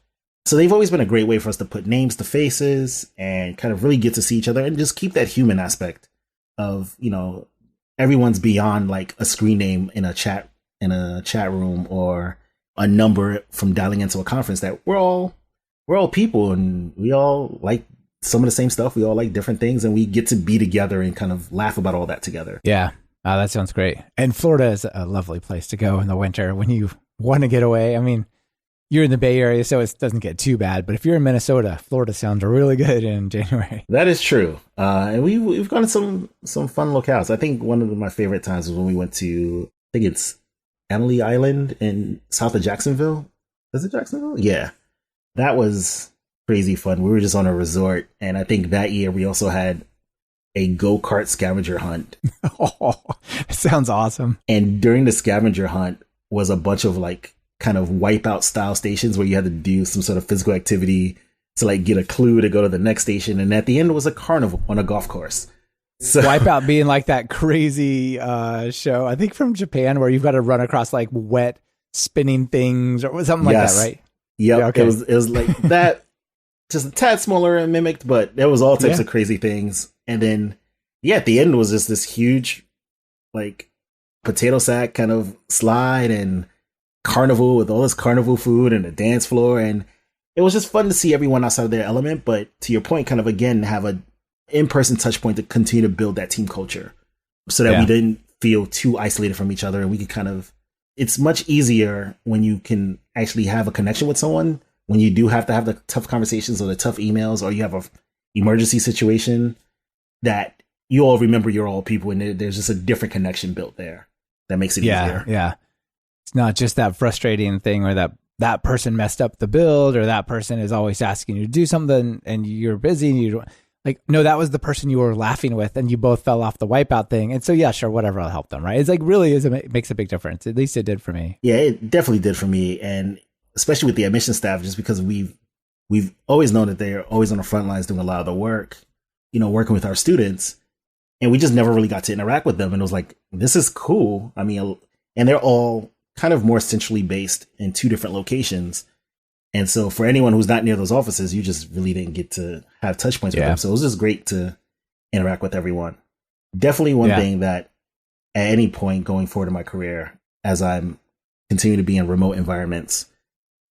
So they've always been a great way for us to put names to faces and kind of really get to see each other and just keep that human aspect of, everyone's beyond like a screen name in a chat room or a number from dialing into a conference. That we're all people and we all like some of the same stuff. We all like different things and we get to be together and kind of laugh about all that together. Yeah. That sounds great. And Florida is a lovely place to go in the winter when you want to get away. I mean, you're in the Bay Area, so it doesn't get too bad. But if you're in Minnesota, Florida sounds really good in January. That is true. And we've gone to some fun locales. I think one of my favorite times was when we went to, I think it's Emily Island in south of Jacksonville. Is it Jacksonville? Yeah. That was crazy fun. We were just on a resort. And I think that year we also had a go-kart scavenger hunt. Oh, it sounds awesome. And during the scavenger hunt was a bunch of like kind of wipeout style stations where you had to do some sort of physical activity to like get a clue to go to the next station. And at the end was a carnival on a golf course. So Wipeout being like that crazy show, I think from Japan, where you've got to run across like wet spinning things or something like that, right? Yep. Yeah, okay. It was like that, just a tad smaller and mimicked, but there was all types of crazy things. And then, at the end was just this huge, like, potato sack kind of slide and carnival with all this carnival food and a dance floor. And it was just fun to see everyone outside of their element. But to your point, kind of, again, have a in-person touch point to continue to build that team culture so that we didn't feel too isolated from each other. And we could kind of, it's much easier when you can actually have a connection with someone, when you do have to have the tough conversations or the tough emails, or you have a emergency situation, that you all remember you're all people and there's just a different connection built there that makes it easier. Yeah. It's not just that frustrating thing where that person messed up the build or that person is always asking you to do something and you're busy and you don't, like, no, that was the person you were laughing with and you both fell off the wipeout thing. And so, yeah, sure, whatever, I'll help them, right? It's like really it makes a big difference. At least it did for me. Yeah, it definitely did for me. And especially with the admission staff, just because we've always known that they're always on the front lines doing a lot of the work, working with our students. And we just never really got to interact with them. And it was like, this is cool. I mean, and they're all kind of more centrally based in two different locations. And so for anyone who's not near those offices, you just really didn't get to have touch points with them. So it was just great to interact with everyone. Definitely one thing that at any point going forward in my career, as I'm continuing to be in remote environments,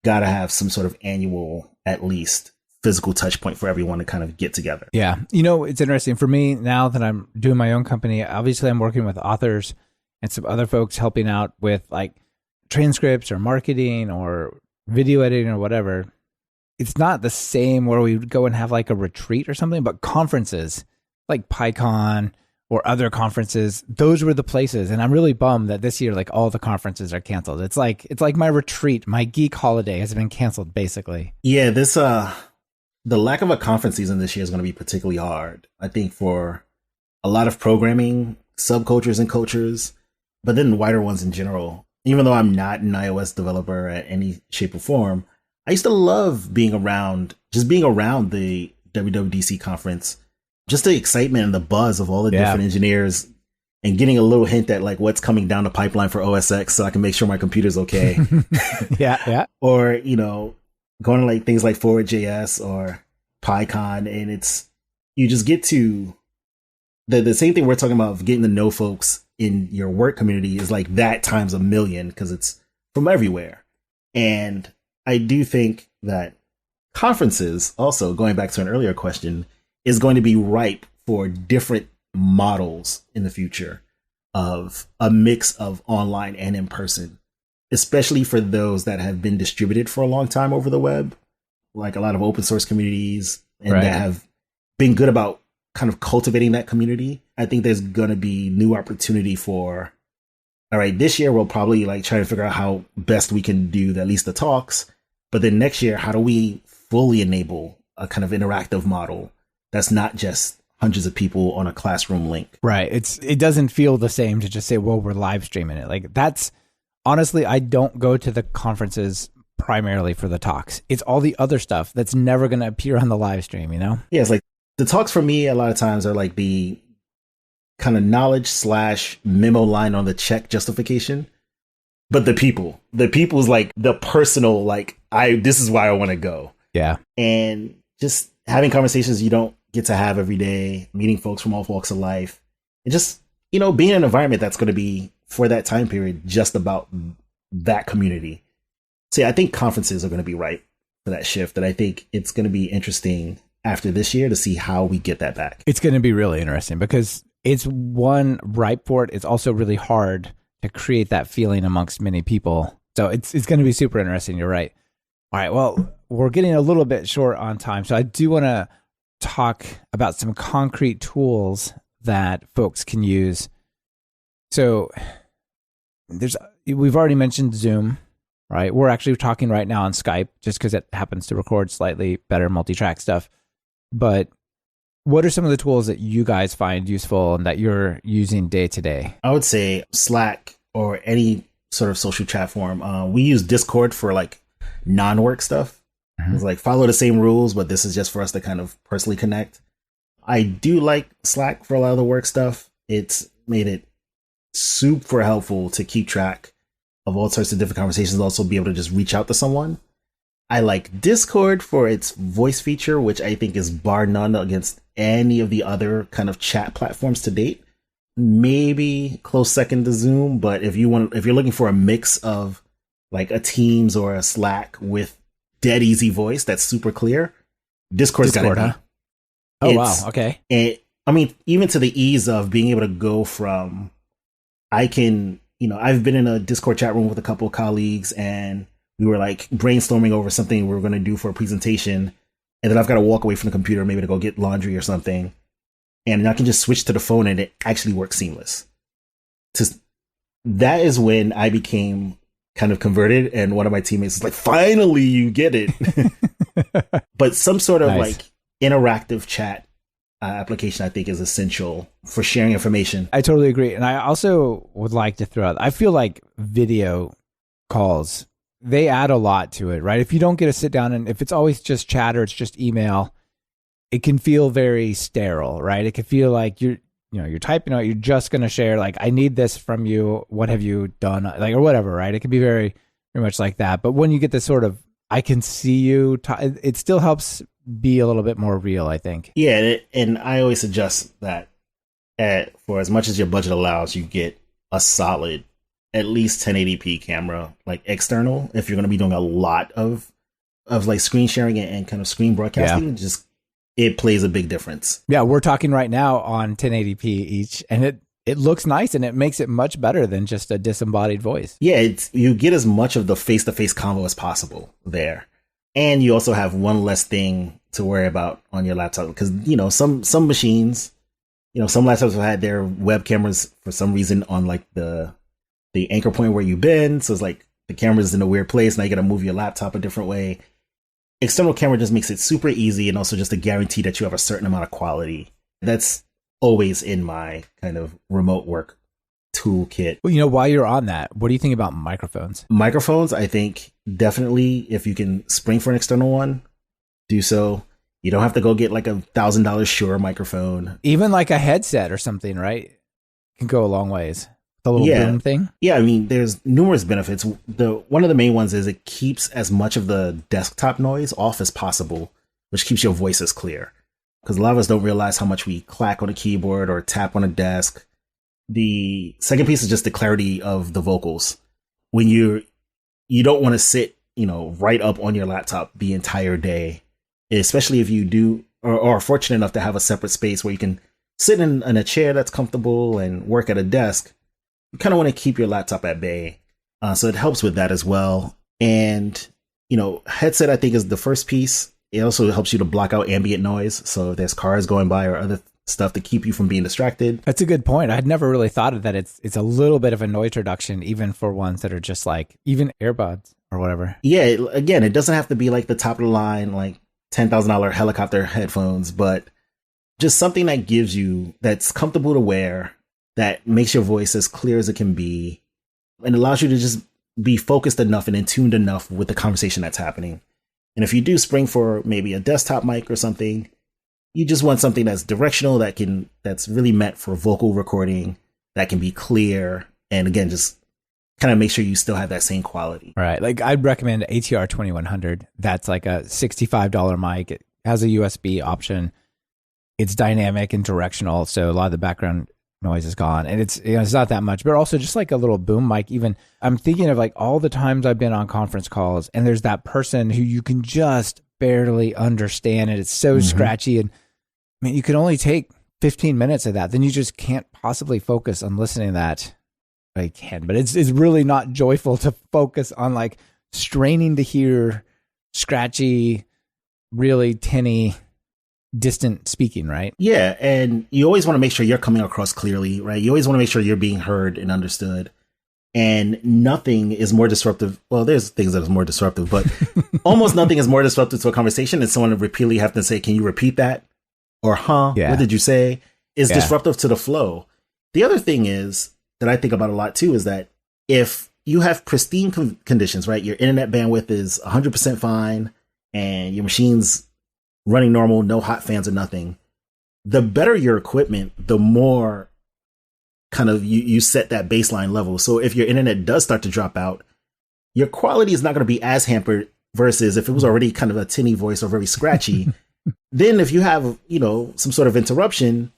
got to have some sort of annual, at least, physical touch point for everyone to kind of get together. Yeah. It's interesting for me now that I'm doing my own company. Obviously, I'm working with authors and some other folks helping out with like transcripts or marketing or video editing or whatever. It's not the same where we would go and have like a retreat or something, but conferences like PyCon or other conferences, those were the places. And I'm really bummed that this year, like all the conferences are canceled. It's like my retreat, my geek holiday has been canceled basically. Yeah, this, the lack of a conference season this year is going to be particularly hard, I think, for a lot of programming subcultures and cultures, but then wider ones in general. Even though I'm not an iOS developer at any shape or form, I used to love being around the WWDC conference, just the excitement and the buzz of all the different engineers and getting a little hint at like what's coming down the pipeline for OS X so I can make sure my computer's okay. Yeah. Or, going to like things like Forward.js or PyCon, and you just get to the same thing we're talking about of getting to know folks in your work community is like that times a million because it's from everywhere. And I do think that conferences, also going back to an earlier question, is going to be ripe for different models in the future of a mix of online and in person, especially for those that have been distributed for a long time over the web, like a lot of open source communities and that have been good about kind of cultivating that community. I think there's going to be new opportunity for, all right, this year we'll probably like try to figure out how best we can do at least the talks. But then next year, how do we fully enable a kind of interactive model that's not just hundreds of people on a classroom link? Right. It doesn't feel the same to just say, well, we're live streaming it. Like that's honestly, I don't go to the conferences primarily for the talks. It's all the other stuff that's never going to appear on the live stream, you know? Yeah, it's like the talks for me a lot of times are like the kind of knowledge / memo line on the check justification. But the people's like the personal, like, this is why I want to go. Yeah. And just having conversations you don't get to have every day, meeting folks from all walks of life, and just, being in an environment that's going to be for that time period, just about that community. So yeah, I think conferences are going to be right for that shift. And I think it's going to be interesting after this year to see how we get that back. It's going to be really interesting because it's one ripe for it. It's also really hard to create that feeling amongst many people. So it's going to be super interesting. You're right. All right. Well, we're getting a little bit short on time. So I do want to talk about some concrete tools that folks can use. So we've already mentioned Zoom, right? We're actually talking right now on Skype just because it happens to record slightly better multi-track stuff. But what are some of the tools that you guys find useful and that you're using day to day? I would say Slack or any sort of social chat form. We use Discord for like non-work stuff. Mm-hmm. It's like follow the same rules, but this is just for us to kind of personally connect. I do like Slack for a lot of the work stuff. It's made it super helpful to keep track of all sorts of different conversations, also be able to just reach out to someone. I like Discord for its voice feature, which I think is bar none against any of the other kind of chat platforms to date. Maybe close second to Zoom, but if you're looking for a mix of like a Teams or a Slack with dead easy voice that's super clear, Discord, huh? Oh, wow. Okay. I mean, even to the ease of being able to go from, I've been in a Discord chat room with a couple of colleagues and we were like brainstorming over something we were going to do for a presentation. And then I've got to walk away from the computer, maybe to go get laundry or something. And I can just switch to the phone and it actually works seamless. That is when I became kind of converted. And one of my teammates is like, finally, you get it. But some sort of like interactive chat application, I think, is essential for sharing information. I totally agree. And I also would like to throw out, I feel like video calls, they add a lot to it, right? If you don't get to sit down and if it's always just chat or it's just email, it can feel very sterile, right? It can feel like you're typing out, you're just going to share, like, I need this from you. What have you done? Like, or whatever, right? It can be very, very much like that. But when you get this sort of, I can see you, it still helps be a little bit more real, I think. Yeah. And I always suggest that for as much as your budget allows, you get a solid at least 1080p camera, like external, if you're going to be doing a lot of like screen sharing and kind of screen broadcasting. Just it plays a big difference. Yeah, we're talking right now on 1080p each, and it looks nice and it makes it much better than just a disembodied voice. Yeah, you get as much of the face-to-face convo as possible there. And you also have one less thing to worry about on your laptop because, some machines, some laptops have had their web cameras for some reason on like the anchor point where you've been. So it's like the camera's in a weird place. Now you got to move your laptop a different way. External camera just makes it super easy and also just a guarantee that you have a certain amount of quality. That's always in my kind of remote work toolkit. Well, while you're on that, what do you think about microphones? Microphones, I think definitely if you can spring for an external one, do so. You don't have to go get like $1,000 Shure microphone. Even like a headset or something, right? Can go a long ways. The little boom thing? Yeah, I mean, there's numerous benefits. One of the main ones is it keeps as much of the desktop noise off as possible, which keeps your voices clear. Because a lot of us don't realize how much we clack on a keyboard or tap on a desk. the second piece is just the clarity of the vocals. When you don't want to sit, right up on your laptop the entire day, especially if you do or are fortunate enough to have a separate space where you can sit in a chair that's comfortable and work at a desk. You kind of want to keep your laptop at bay. So it helps with that as well. And, headset, I think, is the first piece. It also helps you to block out ambient noise. So if there's cars going by or other stuff to keep you from being distracted. That's a good point. I'd never really thought of that. It's a little bit of a noise reduction, even for ones that are just like even earbuds or whatever. Yeah. Again, it doesn't have to be like the top of the line, like $10,000 helicopter headphones, but just something that gives you, that's comfortable to wear, that makes your voice as clear as it can be, and allows you to just be focused enough and in tuned enough with the conversation that's happening. And if you do spring for maybe a desktop mic or something, you just want something that's directional, that's really meant for vocal recording, that can be clear, and again, just kind of make sure you still have that same quality. Right. Like I'd recommend ATR 2100. That's like a $65 mic. It has a USB option. It's dynamic and directional, so a lot of the background noise is gone, and it's not that much, but also just like a little boom mic. Even I'm thinking of like all the times I've been on conference calls, and there's that person who you can just barely understand, and it's so scratchy, and I mean, you can only take 15 minutes of that, then you just can't possibly focus on listening to that. I can, but it's really not joyful to focus on like straining to hear scratchy, really tinny, distant speaking, right? Yeah, and you always want to make sure you're coming across clearly, right? You always want to make sure you're being heard and understood. And nothing is more disruptive. Well, there's things that is more disruptive, but almost nothing is more disruptive to a conversation than someone to repeatedly have to say, "Can you repeat that?" Or "Huh? Yeah. What did you say?" Is disruptive to the flow. The other thing is that I think about a lot too is that if you have pristine conditions, right? Your internet bandwidth is 100% fine, and your machine's running normal, no hot fans or nothing. The better your equipment, the more kind of you set that baseline level. So if your internet does start to drop out, your quality is not going to be as hampered versus if it was already kind of a tinny voice or very scratchy. Then if you have, some sort of interruption,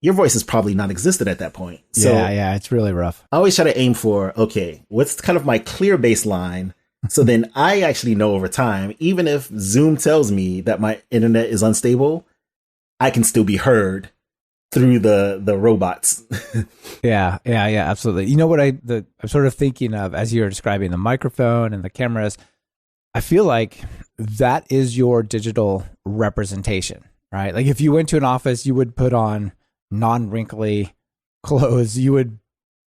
your voice is probably non-existent at that point. So yeah, it's really rough. I always try to aim for, okay, what's kind of my clear baseline? So then I actually know over time, even if Zoom tells me that my internet is unstable, I can still be heard through the robots. Yeah, absolutely. You know what I'm sort of thinking of as you're describing the microphone and the cameras, I feel like that is your digital representation, right? Like if you went to an office, you would put on non-wrinkly clothes, you would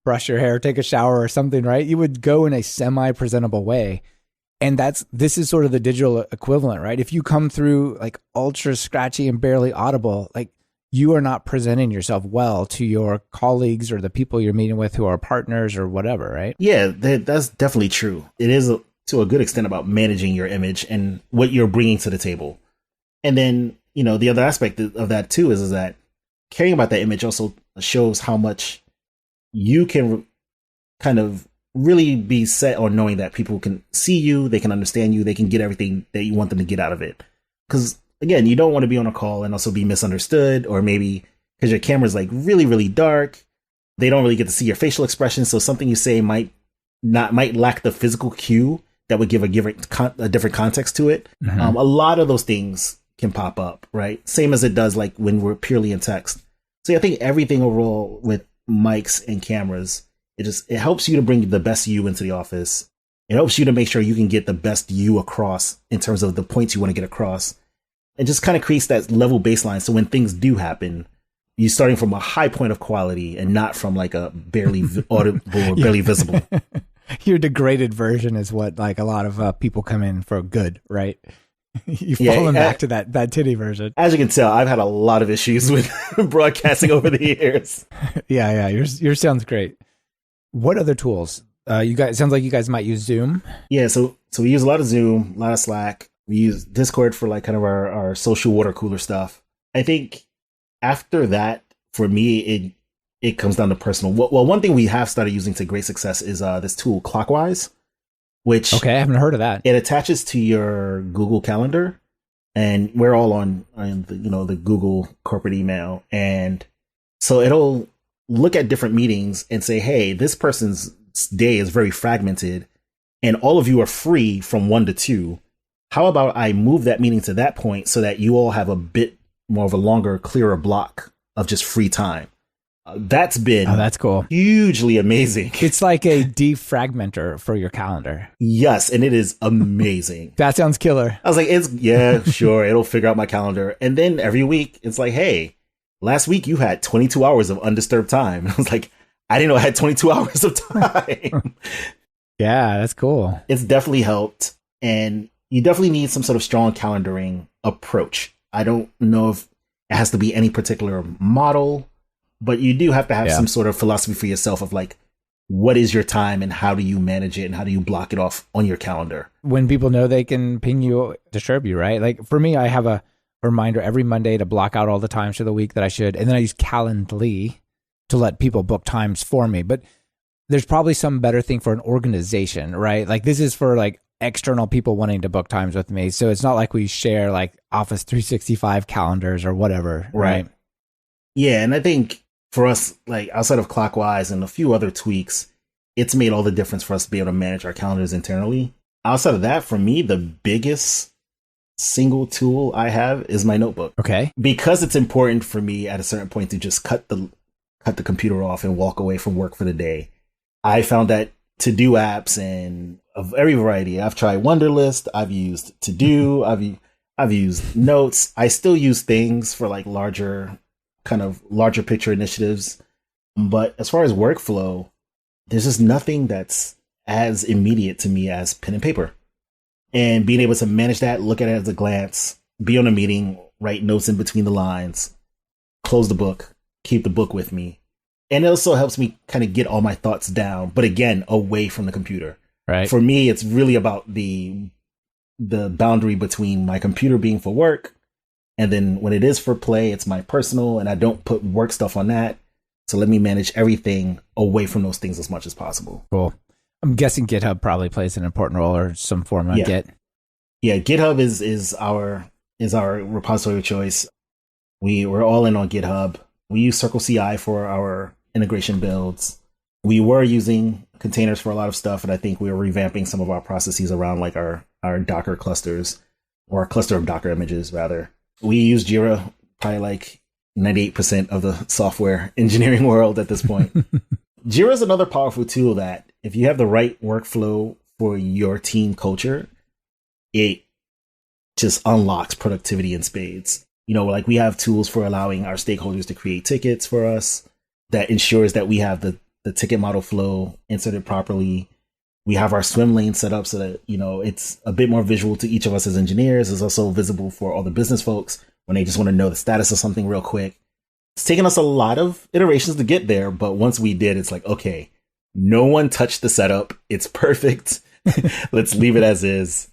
brush your hair, take a shower or something, right? You would go in a semi-presentable way. And this is sort of the digital equivalent, right? If you come through like ultra scratchy and barely audible, like you are not presenting yourself well to your colleagues or the people you're meeting with who are partners or whatever, right? Yeah, that's definitely true. It is to a good extent about managing your image and what you're bringing to the table. And then, the other aspect of that too is that caring about that image also shows how much you can kind of really be set on knowing that people can see you, they can understand you, they can get everything that you want them to get out of it. Because again, you don't want to be on a call and also be misunderstood, or maybe because your camera's like really, really dark, they don't really get to see your facial expressions. So something you say might lack the physical cue that would give a different context to it. Mm-hmm. A lot of those things can pop up, right? Same as it does like when we're purely in text. So I think everything overall with mics and cameras, it helps you to bring the best you into the office. It helps you to make sure you can get the best you across in terms of the points you want to get across. It just kind of creates that level baseline. So when things do happen, you're starting from a high point of quality and not from like a barely audible or barely visible. Your degraded version is what like a lot of people come in for good, right? You've fallen back to that titty version. As you can tell, I've had a lot of issues with broadcasting over the years. Yeah. Yours sounds great. What other tools? You guys, sounds like you guys might use Zoom. Yeah, so we use a lot of Zoom, a lot of Slack. We use Discord for like kind of our social water cooler stuff. I think after that, for me, it comes down to personal. Well, one thing we have started using to great success is this tool, Clockwise, which I haven't heard of that. It attaches to your Google Calendar, and we're all on the Google corporate email, and so it'll look at different meetings and say, hey, this person's day is very fragmented and all of you are free from 1 to 2. How about I move that meeting to that point so that you all have a bit more of a longer, clearer block of just free time? That's been that's cool. Hugely amazing. It's like a defragmenter for your calendar. Yes, and it is amazing. That sounds killer. I was like, sure, it'll figure out my calendar. And then every week, it's like, hey, last week you had 22 hours of undisturbed time. And I was like, I didn't know I had 22 hours of time. Yeah, that's cool. It's definitely helped. And you definitely need some sort of strong calendaring approach. I don't know if it has to be any particular model, but you do have to have some sort of philosophy for yourself of like, what is your time and how do you manage it and how do you block it off on your calendar? When people know they can ping you, disturb you, right? Like for me, I have a reminder every Monday to block out all the times for the week that I should. And then I use Calendly to let people book times for me. But there's probably some better thing for an organization, right? Like this is for like external people wanting to book times with me. So it's not like we share like Office 365 calendars or whatever, right? Yeah. And I think for us, like outside of Clockwise and a few other tweaks, it's made all the difference for us to be able to manage our calendars internally. Outside of that, for me, the biggest single tool I have is my notebook. Okay. Because it's important for me at a certain point to just cut the computer off and walk away from work for the day. I found that to-do apps and of every variety. I've tried Wunderlist. I've used To-Do. I've used Notes. I still use things for like larger picture initiatives. But as far as workflow, there's just nothing that's as immediate to me as pen and paper. And being able to manage that, look at it at a glance, be on a meeting, write notes in between the lines, close the book, keep the book with me. And it also helps me kind of get all my thoughts down, but again, away from the computer. Right. For me, it's really about the boundary between my computer being for work, and then when it is for play, it's my personal, and I don't put work stuff on that. So let me manage everything away from those things as much as possible. Cool. I'm guessing GitHub probably plays an important role or some form of Git. Yeah, GitHub is our repository of choice. We're all in on GitHub. We use Circle CI for our integration builds. We were using containers for a lot of stuff, and I think we were revamping some of our processes around like our Docker clusters, or a cluster of Docker images rather. We use Jira, probably like 98% of the software engineering world at this point. Jira is another powerful tool that if you have the right workflow for your team culture, it just unlocks productivity in spades. You know, like we have tools for allowing our stakeholders to create tickets for us that ensures that we have the ticket model flow inserted properly. We have our swim lane set up so that, you know, it's a bit more visual to each of us as engineers. It's also visible for all the business folks when they just want to know the status of something real quick. It's taken us a lot of iterations to get there, but once we did, it's like, okay, no one touched the setup. It's perfect. Let's leave it as is.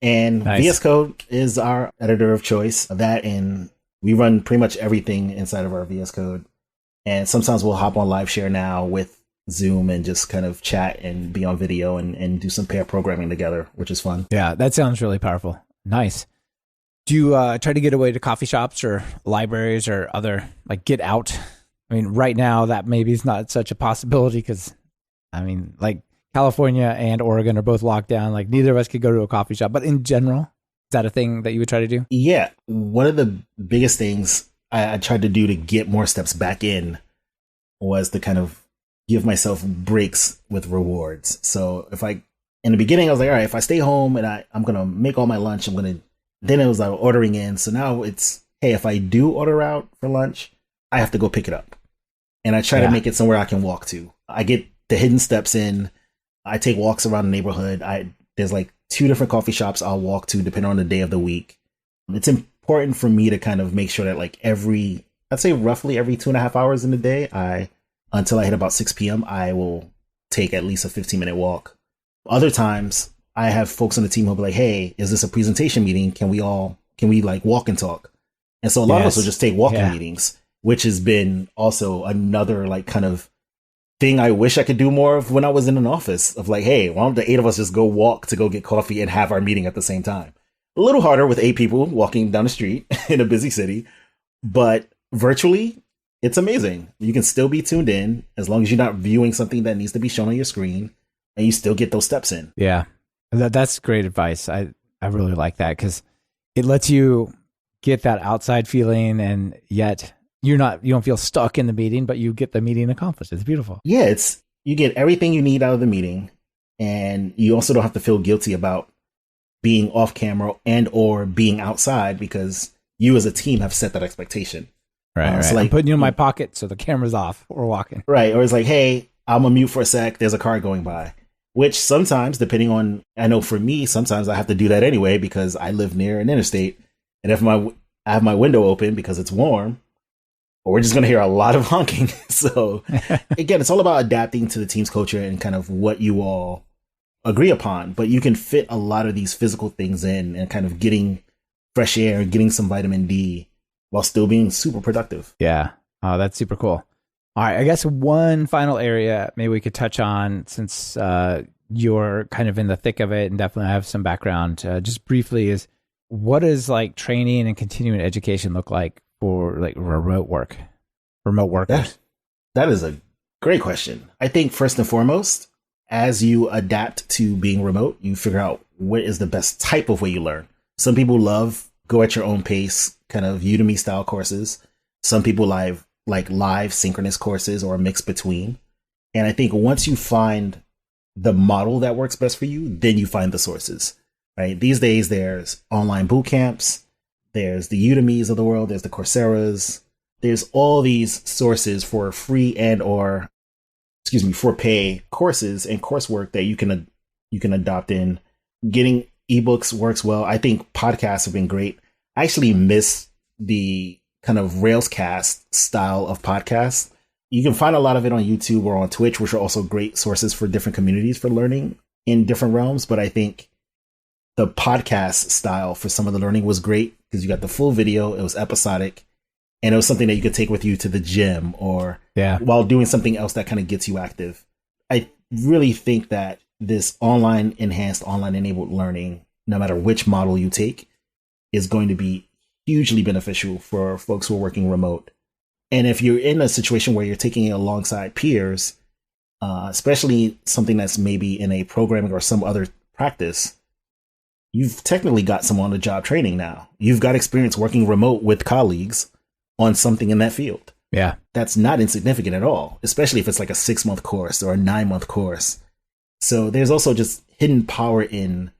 And nice. VS Code is our editor of choice. That, and we run pretty much everything inside of our VS Code. And sometimes we'll hop on live share now with Zoom and just kind of chat and be on video and do some pair programming together, which is fun. Yeah, that sounds really powerful. Nice. Do you try to get away to coffee shops or libraries or other, like get out? I mean, right now that maybe is not such a possibility because, I mean, like California and Oregon are both locked down. Like neither of us could go to a coffee shop. But in general, is that a thing that you would try to do? Yeah. One of the biggest things I tried to do to get more steps back in was to kind of give myself breaks with rewards. So in the beginning, I was like, all right, if I stay home and I'm going to make all my lunch, then it was like ordering in. So now it's, hey, if I do order out for lunch, I have to go pick it up. And I try to make it somewhere I can walk to. I get the hidden steps in. I take walks around the neighborhood. There's like 2 different coffee shops I'll walk to depending on the day of the week. It's important for me to kind of make sure that like I'd say roughly every 2.5 hours in the day, until I hit about 6 p.m., I will take at least a 15-minute walk. Other times I have folks on the team who'll be like, hey, is this a presentation meeting? Can we like walk and talk? And so a lot of us will just take walking meetings, which has been also another like kind of thing I wish I could do more of when I was in an office of like, hey, why don't the 8 of us just go walk to go get coffee and have our meeting at the same time? A little harder with 8 people walking down the street in a busy city, but virtually it's amazing. You can still be tuned in as long as you're not viewing something that needs to be shown on your screen, and you still get those steps in. Yeah, that's great advice. I really like that because it lets you get that outside feeling, and yet you don't feel stuck in the meeting, but you get the meeting accomplished. It's beautiful. Yeah, you get everything you need out of the meeting, and you also don't have to feel guilty about being off camera and or being outside because you as a team have set that expectation. Right. So like, I'm putting you in my pocket so the camera's off. We're walking. Right. Or it's like, hey, I'm gonna mute for a sec. There's a car going by. Which sometimes, depending on, I know for me, sometimes I have to do that anyway because I live near an interstate. And if I have my window open because it's warm, we're just going to hear a lot of honking. So again, it's all about adapting to the team's culture and kind of what you all agree upon. But you can fit a lot of these physical things in and kind of getting fresh air and getting some vitamin D while still being super productive. Yeah. Oh, that's super cool. All right. I guess one final area maybe we could touch on since you're kind of in the thick of it and definitely have some background just briefly is what does like training and continuing education look like for like remote workers? That is a great question. I think first and foremost, as you adapt to being remote, you figure out what is the best type of way you learn. Some people love go at your own pace, kind of Udemy style courses. Some people like live synchronous courses or a mix between. And I think once you find the model that works best for you, then you find the sources, right? These days, there's online boot camps, there's the Udemys of the world, there's the Coursera's, there's all these sources for free and or, for pay courses and coursework that you can adopt in. Getting ebooks works well. I think podcasts have been great. I actually miss the kind of Railscast style of podcasts. You can find a lot of it on YouTube or on Twitch, which are also great sources for different communities for learning in different realms. But I think the podcast style for some of the learning was great because you got the full video, it was episodic, and it was something that you could take with you to the gym or while doing something else that kind of gets you active. I really think that this online enabled learning, no matter which model you take, is going to be hugely beneficial for folks who are working remote. And if you're in a situation where you're taking it alongside peers, especially something that's maybe in a programming or some other practice, you've technically got some on-the-job training now. You've got experience working remote with colleagues on something in that field. Yeah. That's not insignificant at all, especially if it's like a 6-month course or a 9-month course. So there's also just hidden power in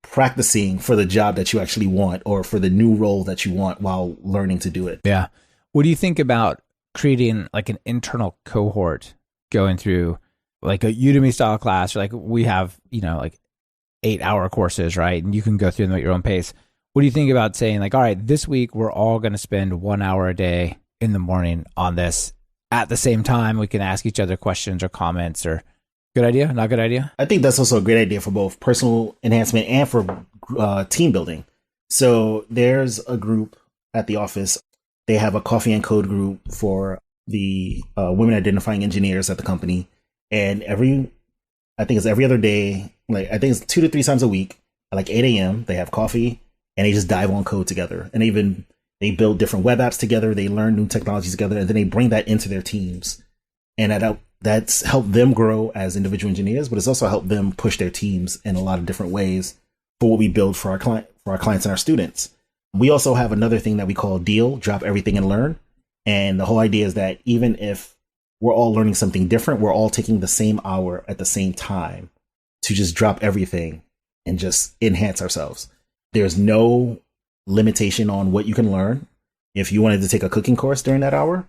practicing for the job that you actually want or for the new role that you want while learning to do it. Yeah. What do you think about creating like an internal cohort going through like a Udemy style class or like we have, like 8-hour courses, right? And you can go through them at your own pace. What do you think about saying like, all right, this week we're all going to spend 1 hour a day in the morning on this at the same time? We can ask each other questions or comments or good idea? Not good idea? I think that's also a great idea for both personal enhancement and for team building. So there's a group at the office. They have a coffee and code group for the women identifying engineers at the company. And I think it's every other day, like I think it's 2 to 3 times a week, at like 8 a.m. They have coffee and they just dive on code together. And they build different web apps together. They learn new technologies together, and then they bring that into their teams. And that's helped them grow as individual engineers, but it's also helped them push their teams in a lot of different ways for what we build for our clients and our students. We also have another thing that we call DEAL, drop everything and learn. And the whole idea is that even if we're all learning something different, we're all taking the same hour at the same time to just drop everything and just enhance ourselves. There's no limitation on what you can learn. If you wanted to take a cooking course during that hour,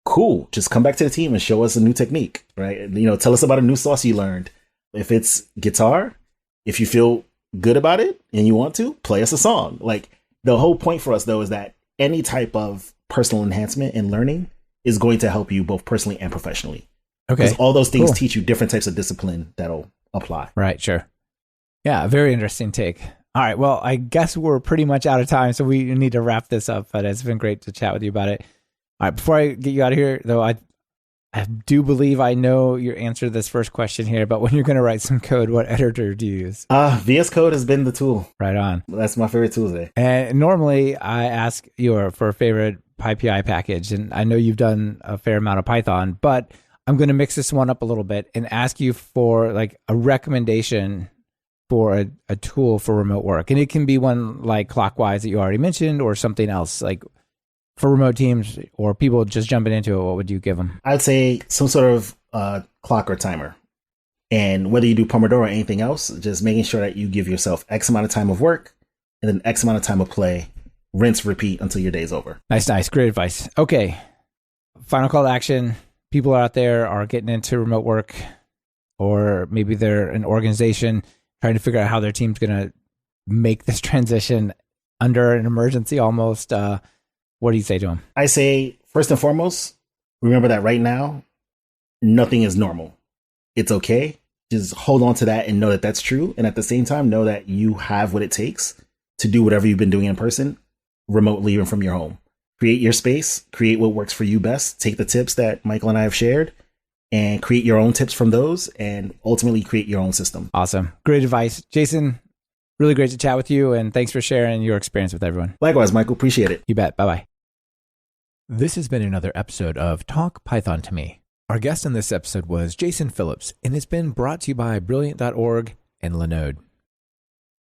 cool. Just come back to the team and show us a new technique, right? Tell us about a new sauce you learned. If it's guitar, if you feel good about it and you want to, play us a song. Like the whole point for us though is that any type of personal enhancement and learning is going to help you both personally and professionally. Okay. Because all those things teach you different types of discipline that'll apply. Right. Sure. Yeah. Very interesting take. All right. Well, I guess we're pretty much out of time, so we need to wrap this up, but it's been great to chat with you about it. All right, before I get you out of here, though, I do believe I know your answer to this first question here, but when you're going to write some code, what editor do you use? VS Code has been the tool. Right on. That's my favorite tool today. And normally I ask you for a favorite PyPI package, and I know you've done a fair amount of Python, but I'm going to mix this one up a little bit and ask you for like a recommendation for a tool for remote work. And it can be one like Clockwise that you already mentioned, or something else like for remote teams or people just jumping into it. What would you give them? I'd say some sort of clock or timer. And whether you do Pomodoro or anything else, just making sure that you give yourself X amount of time of work and then X amount of time of play, rinse, repeat until your day's over. Nice. Great advice. Okay. Final call to action. People out there are getting into remote work, or maybe they're an organization trying to figure out how their team's going to make this transition under an emergency almost. What do you say to them? I say, first and foremost, remember that right now, nothing is normal. It's okay. Just hold on to that and know that that's true. And at the same time, know that you have what it takes to do whatever you've been doing in person, remotely, even from your home. Create your space, create what works for you best. Take the tips that Michael and I have shared and create your own tips from those, and ultimately create your own system. Awesome. Great advice. Jayson, really great to chat with you, and thanks for sharing your experience with everyone. Likewise, Michael. Appreciate it. You bet. Bye-bye. This has been another episode of Talk Python to Me. Our guest in this episode was Jayson Phillips, and it's been brought to you by Brilliant.org and Linode.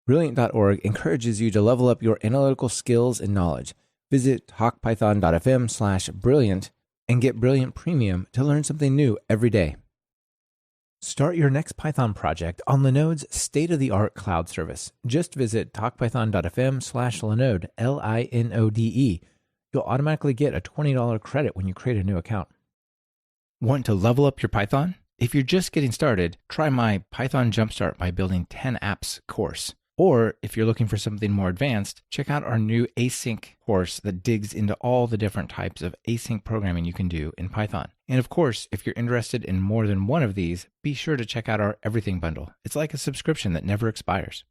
Brilliant.org encourages you to level up your analytical skills and knowledge. Visit talkpython.fm/brilliant and get Brilliant Premium to learn something new every day. Start your next Python project on Linode's state-of-the-art cloud service. Just visit talkpython.fm/Linode, Linode. You'll automatically get a $20 credit when you create a new account. Want to level up your Python? If you're just getting started, try my Python Jumpstart by Building 10 Apps course. Or if you're looking for something more advanced, check out our new async course that digs into all the different types of async programming you can do in Python. And of course, if you're interested in more than one of these, be sure to check out our Everything Bundle. It's like a subscription that never expires.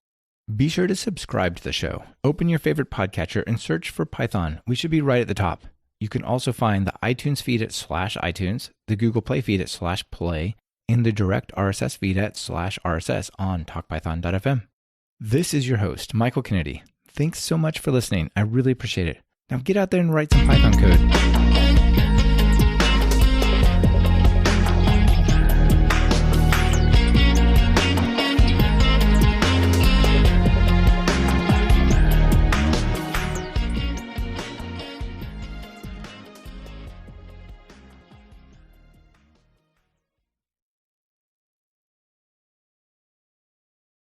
Be sure to subscribe to the show. Open your favorite podcatcher and search for Python. We should be right at the top. You can also find the iTunes feed at /iTunes, the Google Play feed at /Play, and the direct RSS feed at /RSS on talkpython.fm. This is your host, Michael Kennedy. Thanks so much for listening. I really appreciate it. Now get out there and write some Python code.